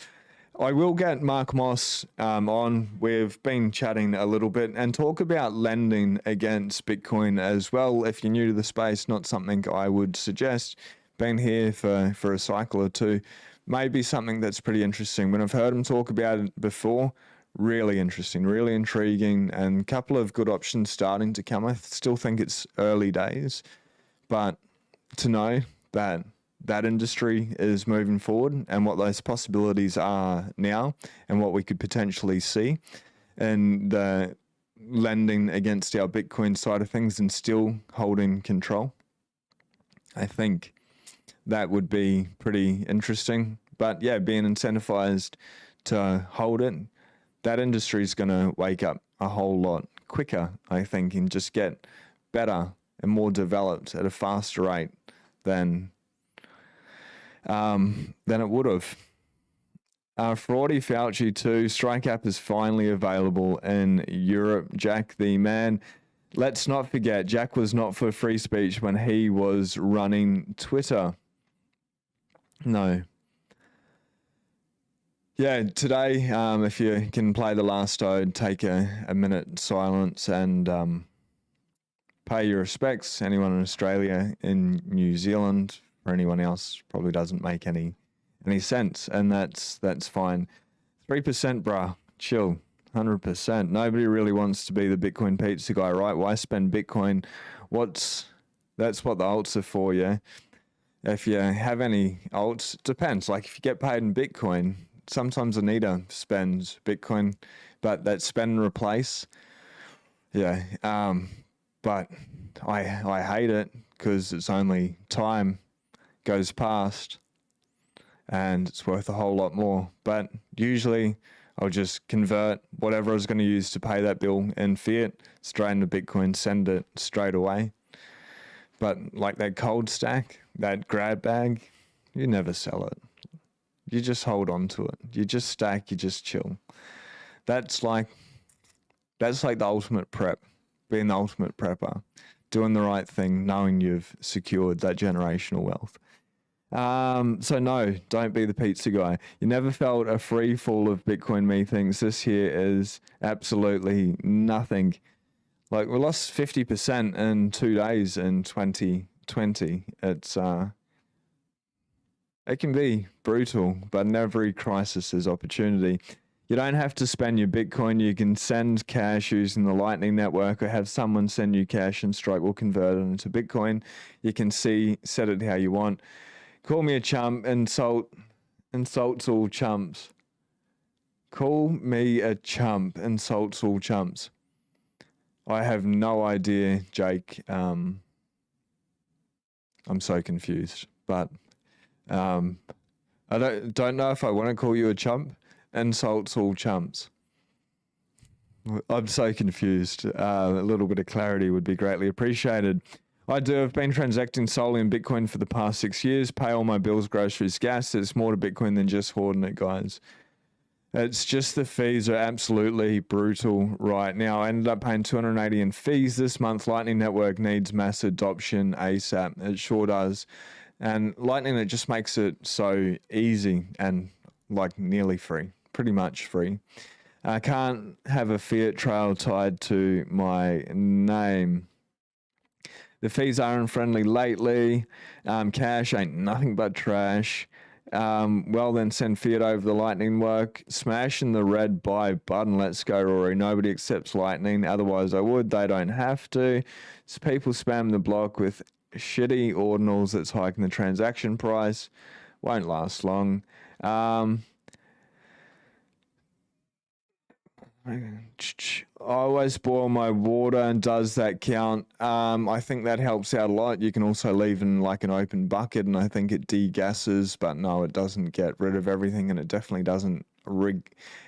I will get Mark Moss on. We've been chatting a little bit and talk about lending against Bitcoin as well. If you're new to the space, not something I would suggest. Been here for a cycle or two. Maybe something that's pretty interesting. When I've heard him talk about it before, really interesting, really intriguing, and a couple of good options starting to come. I still think it's early days, but to know that that industry is moving forward and what those possibilities are now and what we could potentially see in the lending against our Bitcoin side of things and still holding control, I think that would be pretty interesting. But yeah, being incentivized to hold it, that industry is going to wake up a whole lot quicker, I think, and just get better and more developed at a faster rate than it would have. Fraudy Fauci too. Strike app is finally available in Europe. Jack the man. Let's not forget, Jack was not for free speech when he was running Twitter. No. Yeah, today, if you can play the last ode, take a minute silence and pay your respects. Anyone in Australia, in New Zealand, or anyone else, probably doesn't make any sense, and that's fine. 3%, bruh, chill, 100%. Nobody really wants to be the Bitcoin pizza guy, right? Why spend Bitcoin? That's what the alts are for, yeah. If you have any alts, it depends. Like if you get paid in Bitcoin, sometimes Anita spends Bitcoin, but that spend and replace, yeah. But I hate it because it's only time goes past and it's worth a whole lot more. But usually I'll just convert whatever I was going to use to pay that bill in fiat straight into Bitcoin, send it straight away. But like that cold stack, that grab bag, you never sell it. You just hold on to it. You just stack, you just chill. That's like the ultimate prep, being the ultimate prepper, doing the right thing, knowing you've secured that generational wealth. So no, don't be the pizza guy. You never felt a free fall of Bitcoin meetings. This here is absolutely nothing. Like we lost 50% in 2 days in 2020. It can be brutal, but in every crisis is opportunity. You don't have to spend your Bitcoin. You can send cash using the Lightning Network or have someone send you cash and Stripe will convert it into Bitcoin. You can set it how you want. Call me a chump, insults all chumps. Call me a chump, insults all chumps. I have no idea, Jake. I'm so confused, but I don't know if I want to call you a chump. Insults all chumps. I'm so confused. A little bit of clarity would be greatly appreciated. I do. I've been transacting solely in Bitcoin for the past 6 years. Pay all my bills, groceries, gas. There's more to Bitcoin than just hoarding it, guys. It's just the fees are absolutely brutal right now. I ended up paying $280 in fees this month. Lightning Network needs mass adoption ASAP. It sure does. And Lightning, it just makes it so easy and like nearly free, pretty much free. I can't have a fiat trail tied to my name. The fees are unfriendly lately. Cash ain't nothing but trash. Well, then send fiat over the Lightning work. Smashing the red buy button. Let's go, Rory. Nobody accepts Lightning. Otherwise, I would. They don't have to. So people spam the block with shitty ordinals that's hiking the transaction price. Won't last long. I always boil my water, and does that count? I think that helps out a lot. You can also leave in like an open bucket, and I think it degasses, but no, it doesn't get rid of everything, and it definitely doesn't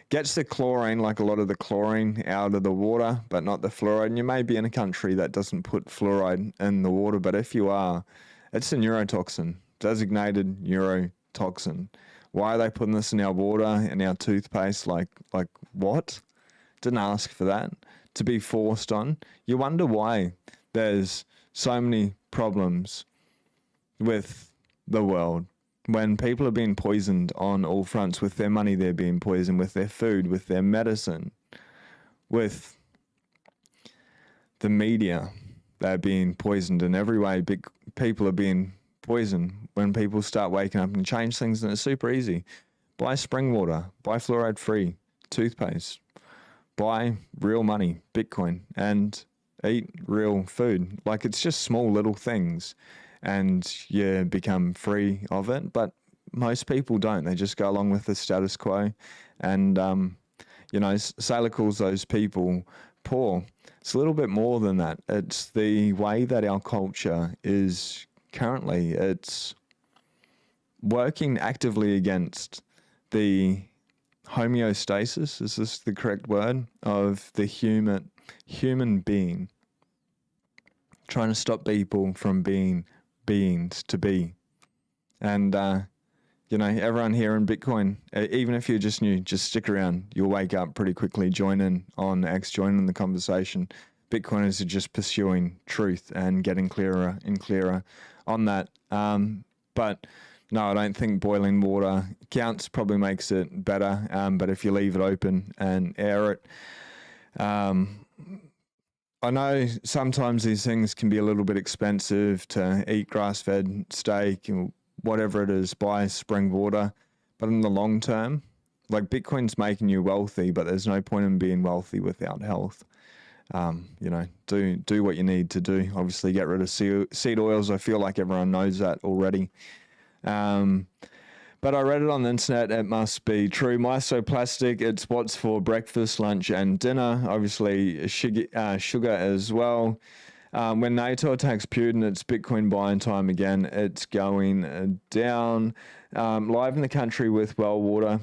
gets the chlorine, like a lot of the chlorine, out of the water, but not the fluoride. And you may be in a country that doesn't put fluoride in the water, but if you are, it's a neurotoxin, designated neurotoxin. Why are they putting this in our water, in our toothpaste? Like what? Didn't ask for that to be forced on. You wonder why there's so many problems with the world when people are being poisoned on all fronts. With their money, they're being poisoned, with their food, with their medicine, with the media. They're being poisoned in every way. Big people are being poisoned. When people start waking up and change things, and it's super easy. Buy spring water, buy fluoride free toothpaste, buy real money, Bitcoin, and eat real food. Like, it's just small little things, and you become free of it. But most people don't. They just go along with the status quo. And, Saylor calls those people poor. It's a little bit more than that. It's the way that our culture is currently. It's working actively against the homeostasis, is this the correct word, of the human being, trying to stop people from being beings to be. And everyone here in Bitcoin, even if you're just new, just stick around. You'll wake up pretty quickly. Join in on X, join in the conversation. Bitcoiners are just pursuing truth and getting clearer and clearer on that. But no, I don't think boiling water counts. Probably makes it better. But if you leave it open and air it, I know sometimes these things can be a little bit expensive to eat grass-fed steak and whatever it is, buy spring water. But in the long term, like, Bitcoin's making you wealthy, but there's no point in being wealthy without health. Do what you need to do. Obviously, get rid of seed oils. I feel like everyone knows that already. But I read it on the internet. It must be true. Mysoplastic, it's what's for breakfast, lunch, and dinner. Obviously, sugar as well. When NATO attacks Putin, it's Bitcoin buying time again. It's going down. Live in the country with well water.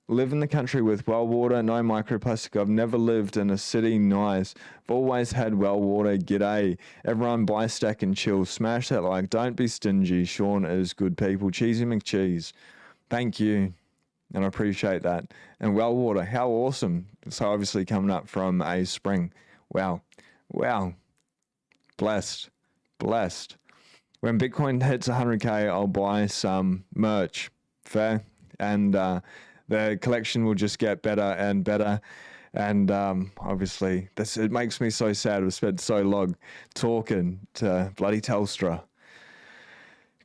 Live in the country with well water, no microplastic. I've never lived in a city, nice. I've always had well water, g'day. Everyone buy, stack, and chill. Smash that like, don't be stingy. Sean is good people. Cheesy McCheese. Thank you, and I appreciate that. And well water, how awesome. So obviously coming up from a spring. Wow. Blessed. When Bitcoin hits 100K, I'll buy some merch. Fair? And, the collection will just get better and better. And obviously, it makes me so sad. I've spent so long talking to bloody Telstra.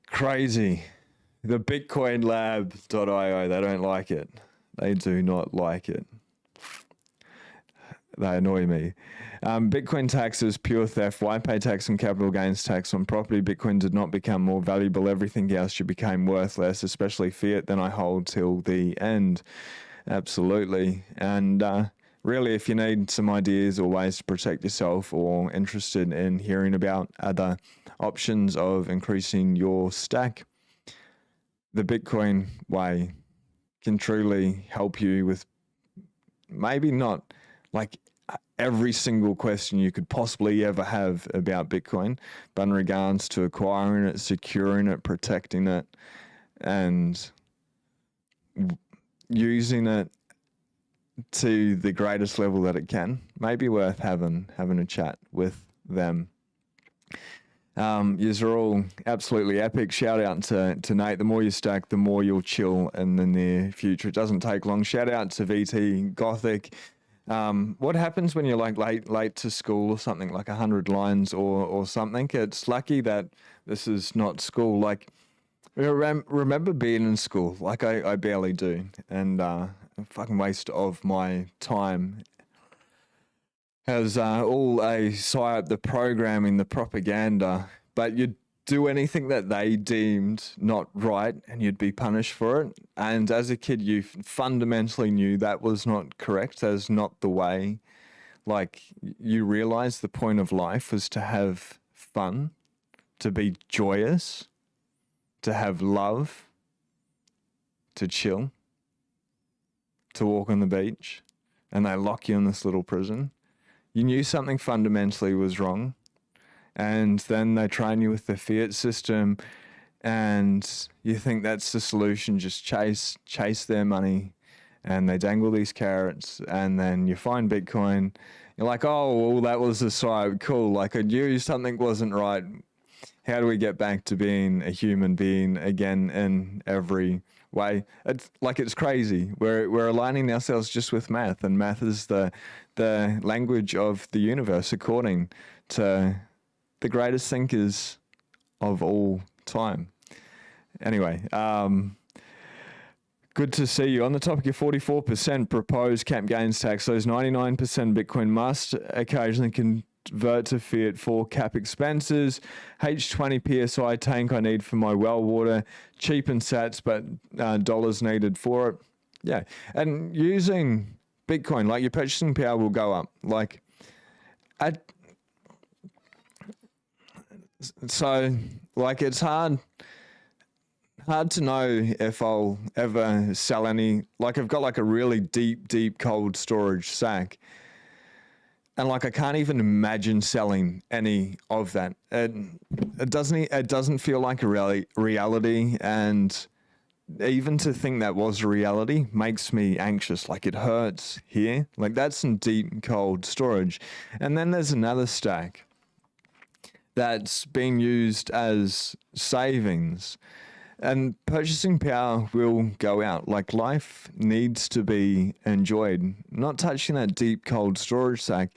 Crazy. The BitcoinLab.io, they don't like it. They do not like it. They annoy me. Bitcoin tax is pure theft. Why pay tax on capital gains tax on property? Bitcoin did not become more valuable. Everything else should become worthless, especially fiat. Then I hold till the end. Absolutely. And really, if you need some ideas or ways to protect yourself, or interested in hearing about other options of increasing your stack, the Bitcoin way can truly help you with maybe not like every single question you could possibly ever have about Bitcoin, but in regards to acquiring it, securing it, protecting it, and using it to the greatest level that it can, maybe worth having a chat with them. Yous are all absolutely epic. Shout out to Nate. The more you stack, the more you'll chill in the near future. It doesn't take long. Shout out to VT Gothic. What happens when you're like late to school or something, like 100 lines or something? It's lucky that this is not school. Like, remember being in school? Like I barely do, and a fucking waste of my time. Has all a psyop, the programming, the propaganda, but you'd do anything that they deemed not right and you'd be punished for it. And as a kid, you fundamentally knew that was not correct, that's not the way. Like, you realize the point of life was to have fun, to be joyous, to have love, to chill, to walk on the beach, and they lock you in this little prison. You knew something fundamentally was wrong, and then they train you with the fiat system, and you think that's the solution. Just chase their money, and they dangle these carrots, and then you find Bitcoin. You're like, oh, well, that was a side. Cool. Like, I knew something wasn't right. How do we get back to being a human being again in every way? It's crazy. We're aligning ourselves just with math, and math is the language of the universe, according to the greatest thinkers of all time. Anyway, good to see you. On the topic of 44% proposed cap gains tax, those 99% Bitcoin must occasionally convert to fiat for cap expenses. H20 PSI tank I need for my well water. Cheap and sats, but dollars needed for it. Yeah, and using Bitcoin, like, your purchasing power will go up. Like, it's hard to know if I'll ever sell any. Like, I've got like a really deep cold storage sack, and like I can't even imagine selling any of that. It doesn't feel like a reality, and even to think that was a reality makes me anxious. Like, it hurts here. Like, that's some deep cold storage. And then there's another stack that's being used as savings, and purchasing power will go out. Like, life needs to be enjoyed. Not touching that deep cold storage sack.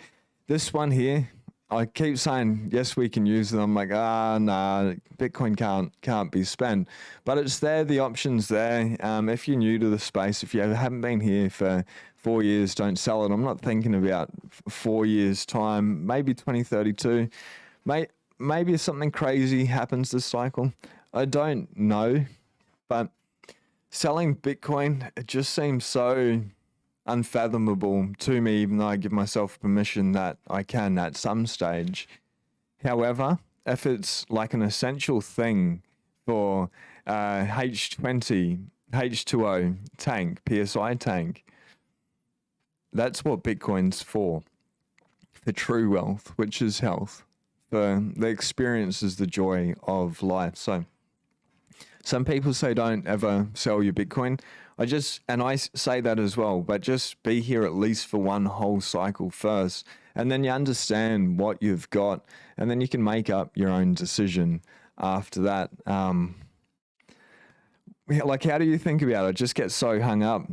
This one here, I keep saying, yes, we can use them. I'm like, nah, Bitcoin can't be spent. But it's there, the option's there. If you're new to the space, if you haven't been here for 4 years, don't sell it. I'm not thinking about 4 years' time, maybe 2032. Maybe something crazy happens this cycle. I don't know. But selling Bitcoin, it just seems so unfathomable to me, even though I give myself permission that I can at some stage. However, if it's like an essential thing for H20, H2O tank, PSI tank, that's what Bitcoin's for true wealth, which is health. For the experience is the joy of life. So some people say don't ever sell your Bitcoin. I say that as well, but just be here at least for one whole cycle first, and then you understand what you've got, and then you can make up your own decision after that. Like, how do you think about it? Just get so hung up.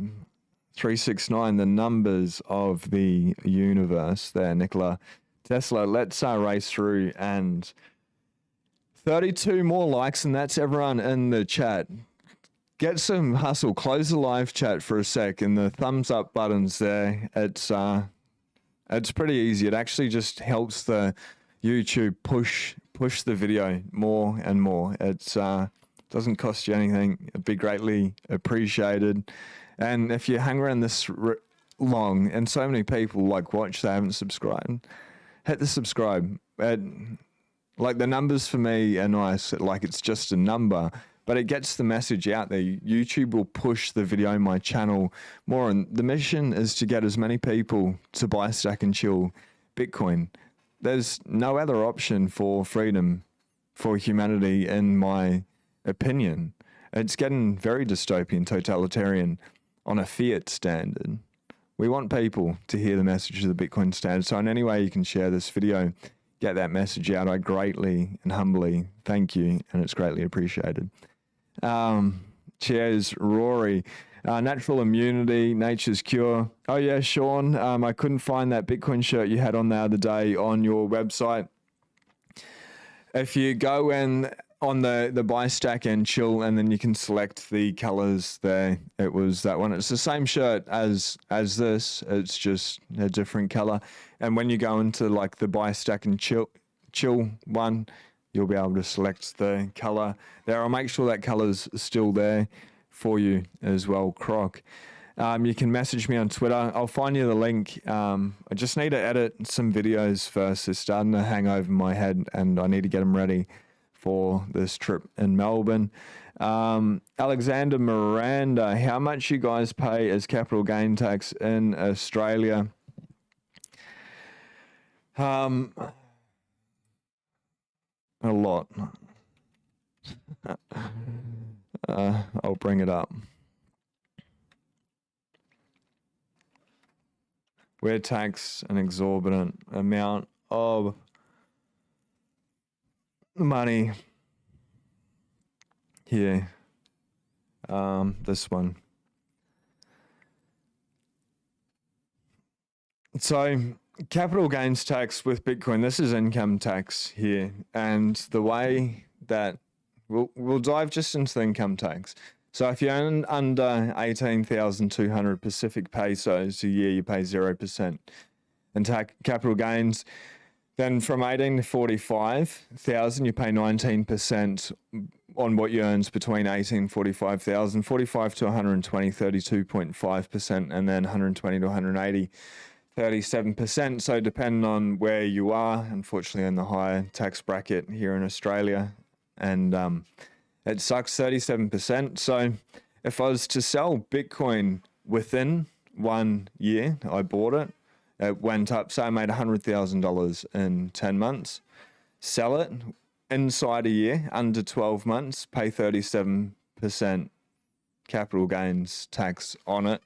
369, the numbers of the universe there, Nikola Tesla. Let's race through, and 32 more likes, and that's everyone in the chat. Get some hustle. Close the live chat for a sec, and the thumbs up button's there. It's pretty easy. It actually just helps the YouTube push the video more and more. It's doesn't cost you anything. It'd be greatly appreciated. And if you hang around this long, and so many people like watch, they haven't subscribed, hit the subscribe. Like, the numbers for me are nice. Like, it's just a number, but it gets the message out there. YouTube will push the video on my channel more, and the mission is to get as many people to buy, stack, and chill Bitcoin. There's no other option for freedom for humanity, in my opinion. It's getting very dystopian, totalitarian on a fiat standard. We want people to hear the message of the Bitcoin Standard. So in any way you can share this video, get that message out, I greatly and humbly thank you, and it's greatly appreciated. Cheers, Rory. Natural immunity, nature's cure. Oh yeah, Sean, I couldn't find that Bitcoin shirt you had on the other day on your website. If you go in on the buy stack and chill, and then you can select the colors there. It was that one. It's the same shirt as this. It's just a different color. And when you go into like the buy stack and chill one, you'll be able to select the color there. I'll make sure that color's still there for you as well, Croc. You can message me on Twitter. I'll find you the link. I just need to edit some videos first. It's starting to hang over my head, and I need to get them ready for this trip in Melbourne. Alexander Miranda, how much you guys pay as capital gain tax in Australia? A lot. I'll bring it up. We're taxed an exorbitant amount of money here. This one. So capital gains tax with Bitcoin, this is income tax here. And the way that we'll dive just into the income tax. So if you earn under 18,200 Pacific pesos a year, you pay 0%. And capital gains, then from 18 to 45,000, you pay 19% on what you earns between 18 and 45,000. 45 to 120, 32.5%, and then 120 to 180, 37%. So depending on where you are, unfortunately in the higher tax bracket here in Australia, and it sucks, 37%. So if I was to sell Bitcoin within 1 year, I bought it, it went up, so I made $100,000 in 10 months. Sell it inside a year, under 12 months, pay 37% capital gains tax on it.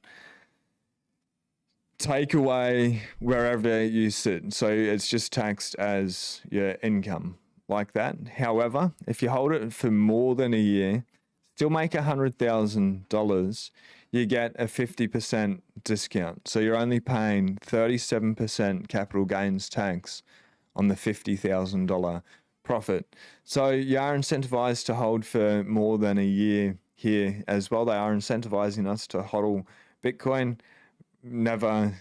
Take away wherever you sit. So it's just taxed as your income like that. However, if you hold it for more than a year, still make $100,000, you get a 50% discount. So you're only paying 37% capital gains tax on the $50,000 profit. So you are incentivized to hold for more than a year here as well. They are incentivizing us to hodl Bitcoin. Never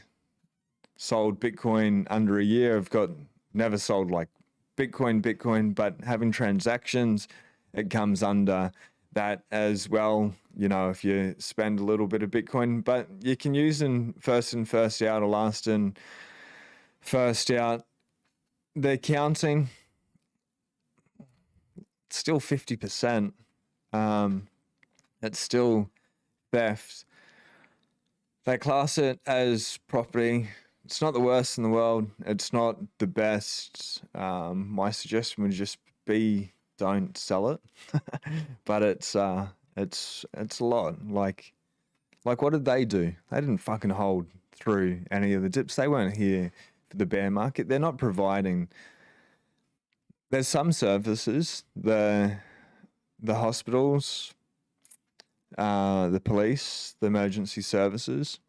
sold Bitcoin under a year. I've got never sold like Bitcoin, but having transactions, it comes under that as well. You know, if you spend a little bit of Bitcoin, but you can use in first out or last in first out. The accounting, it's still 50%. It's still theft. They class it as property. It's not the worst in the world. It's not the best. My suggestion would just be don't sell it. But it's a lot. Like what did they do? They didn't fucking hold through any of the dips. They weren't here for the bear market. They're not providing. There's some services, the hospitals, the police, the emergency services.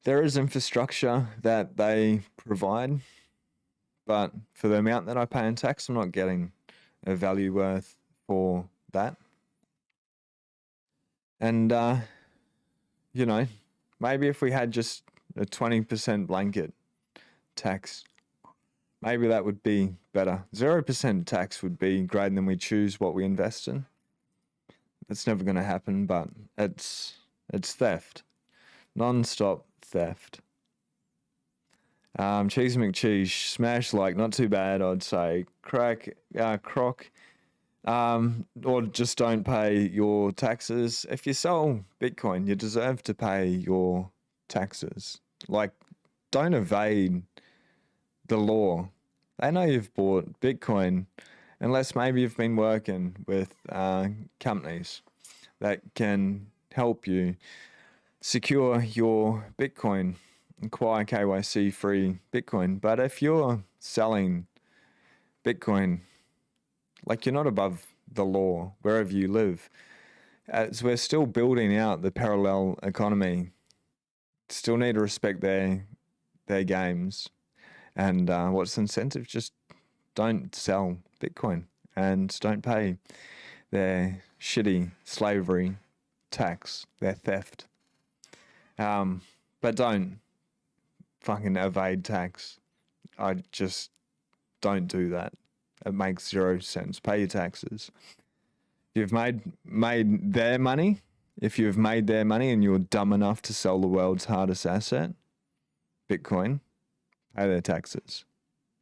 There is infrastructure that they provide, but for the amount that I pay in tax, I'm not getting a value worth for that. And, you know, maybe if we had just a 20% blanket tax, maybe that would be better. 0% tax would be great, and then we choose what we invest in. It's never going to happen, but it's theft. Non-stop theft. Cheese McCheese, smash like, not too bad, I'd say. Croc, or just don't pay your taxes. If you sell Bitcoin, you deserve to pay your taxes. Like, don't evade the law. They know you've bought Bitcoin, unless maybe you've been working with companies that can help you. secure your Bitcoin, acquire KYC free Bitcoin. But if you're selling Bitcoin, like, you're not above the law wherever you live, as we're still building out the parallel economy, still need to respect their games. And what's the incentive? Just don't sell Bitcoin and don't pay their shitty slavery tax, their theft. But don't fucking evade tax. I just don't do that. It makes 0 sense. Pay your taxes. If you've made their money, if you've made their money and you're dumb enough to sell the world's hardest asset, Bitcoin, pay their taxes.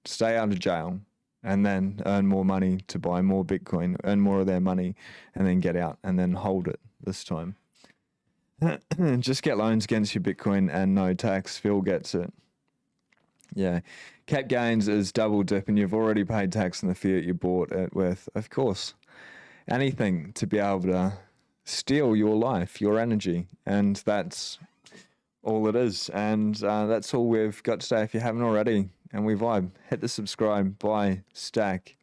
Stay out of jail and then earn more money to buy more Bitcoin, earn more of their money, and then get out and then hold it this time. Just get loans against your Bitcoin and no tax. Phil gets it. Yeah. Cap gains is double dip and you've already paid tax on the fiat you bought it with. Of course. Anything to be able to steal your life, your energy. And that's all it is. And that's all we've got today. If you haven't already and we vibe, hit the subscribe, buy, stack,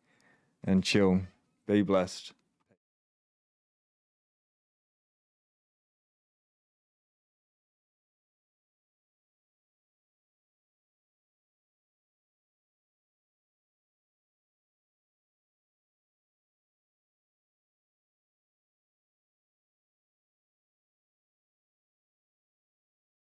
and chill. Be blessed.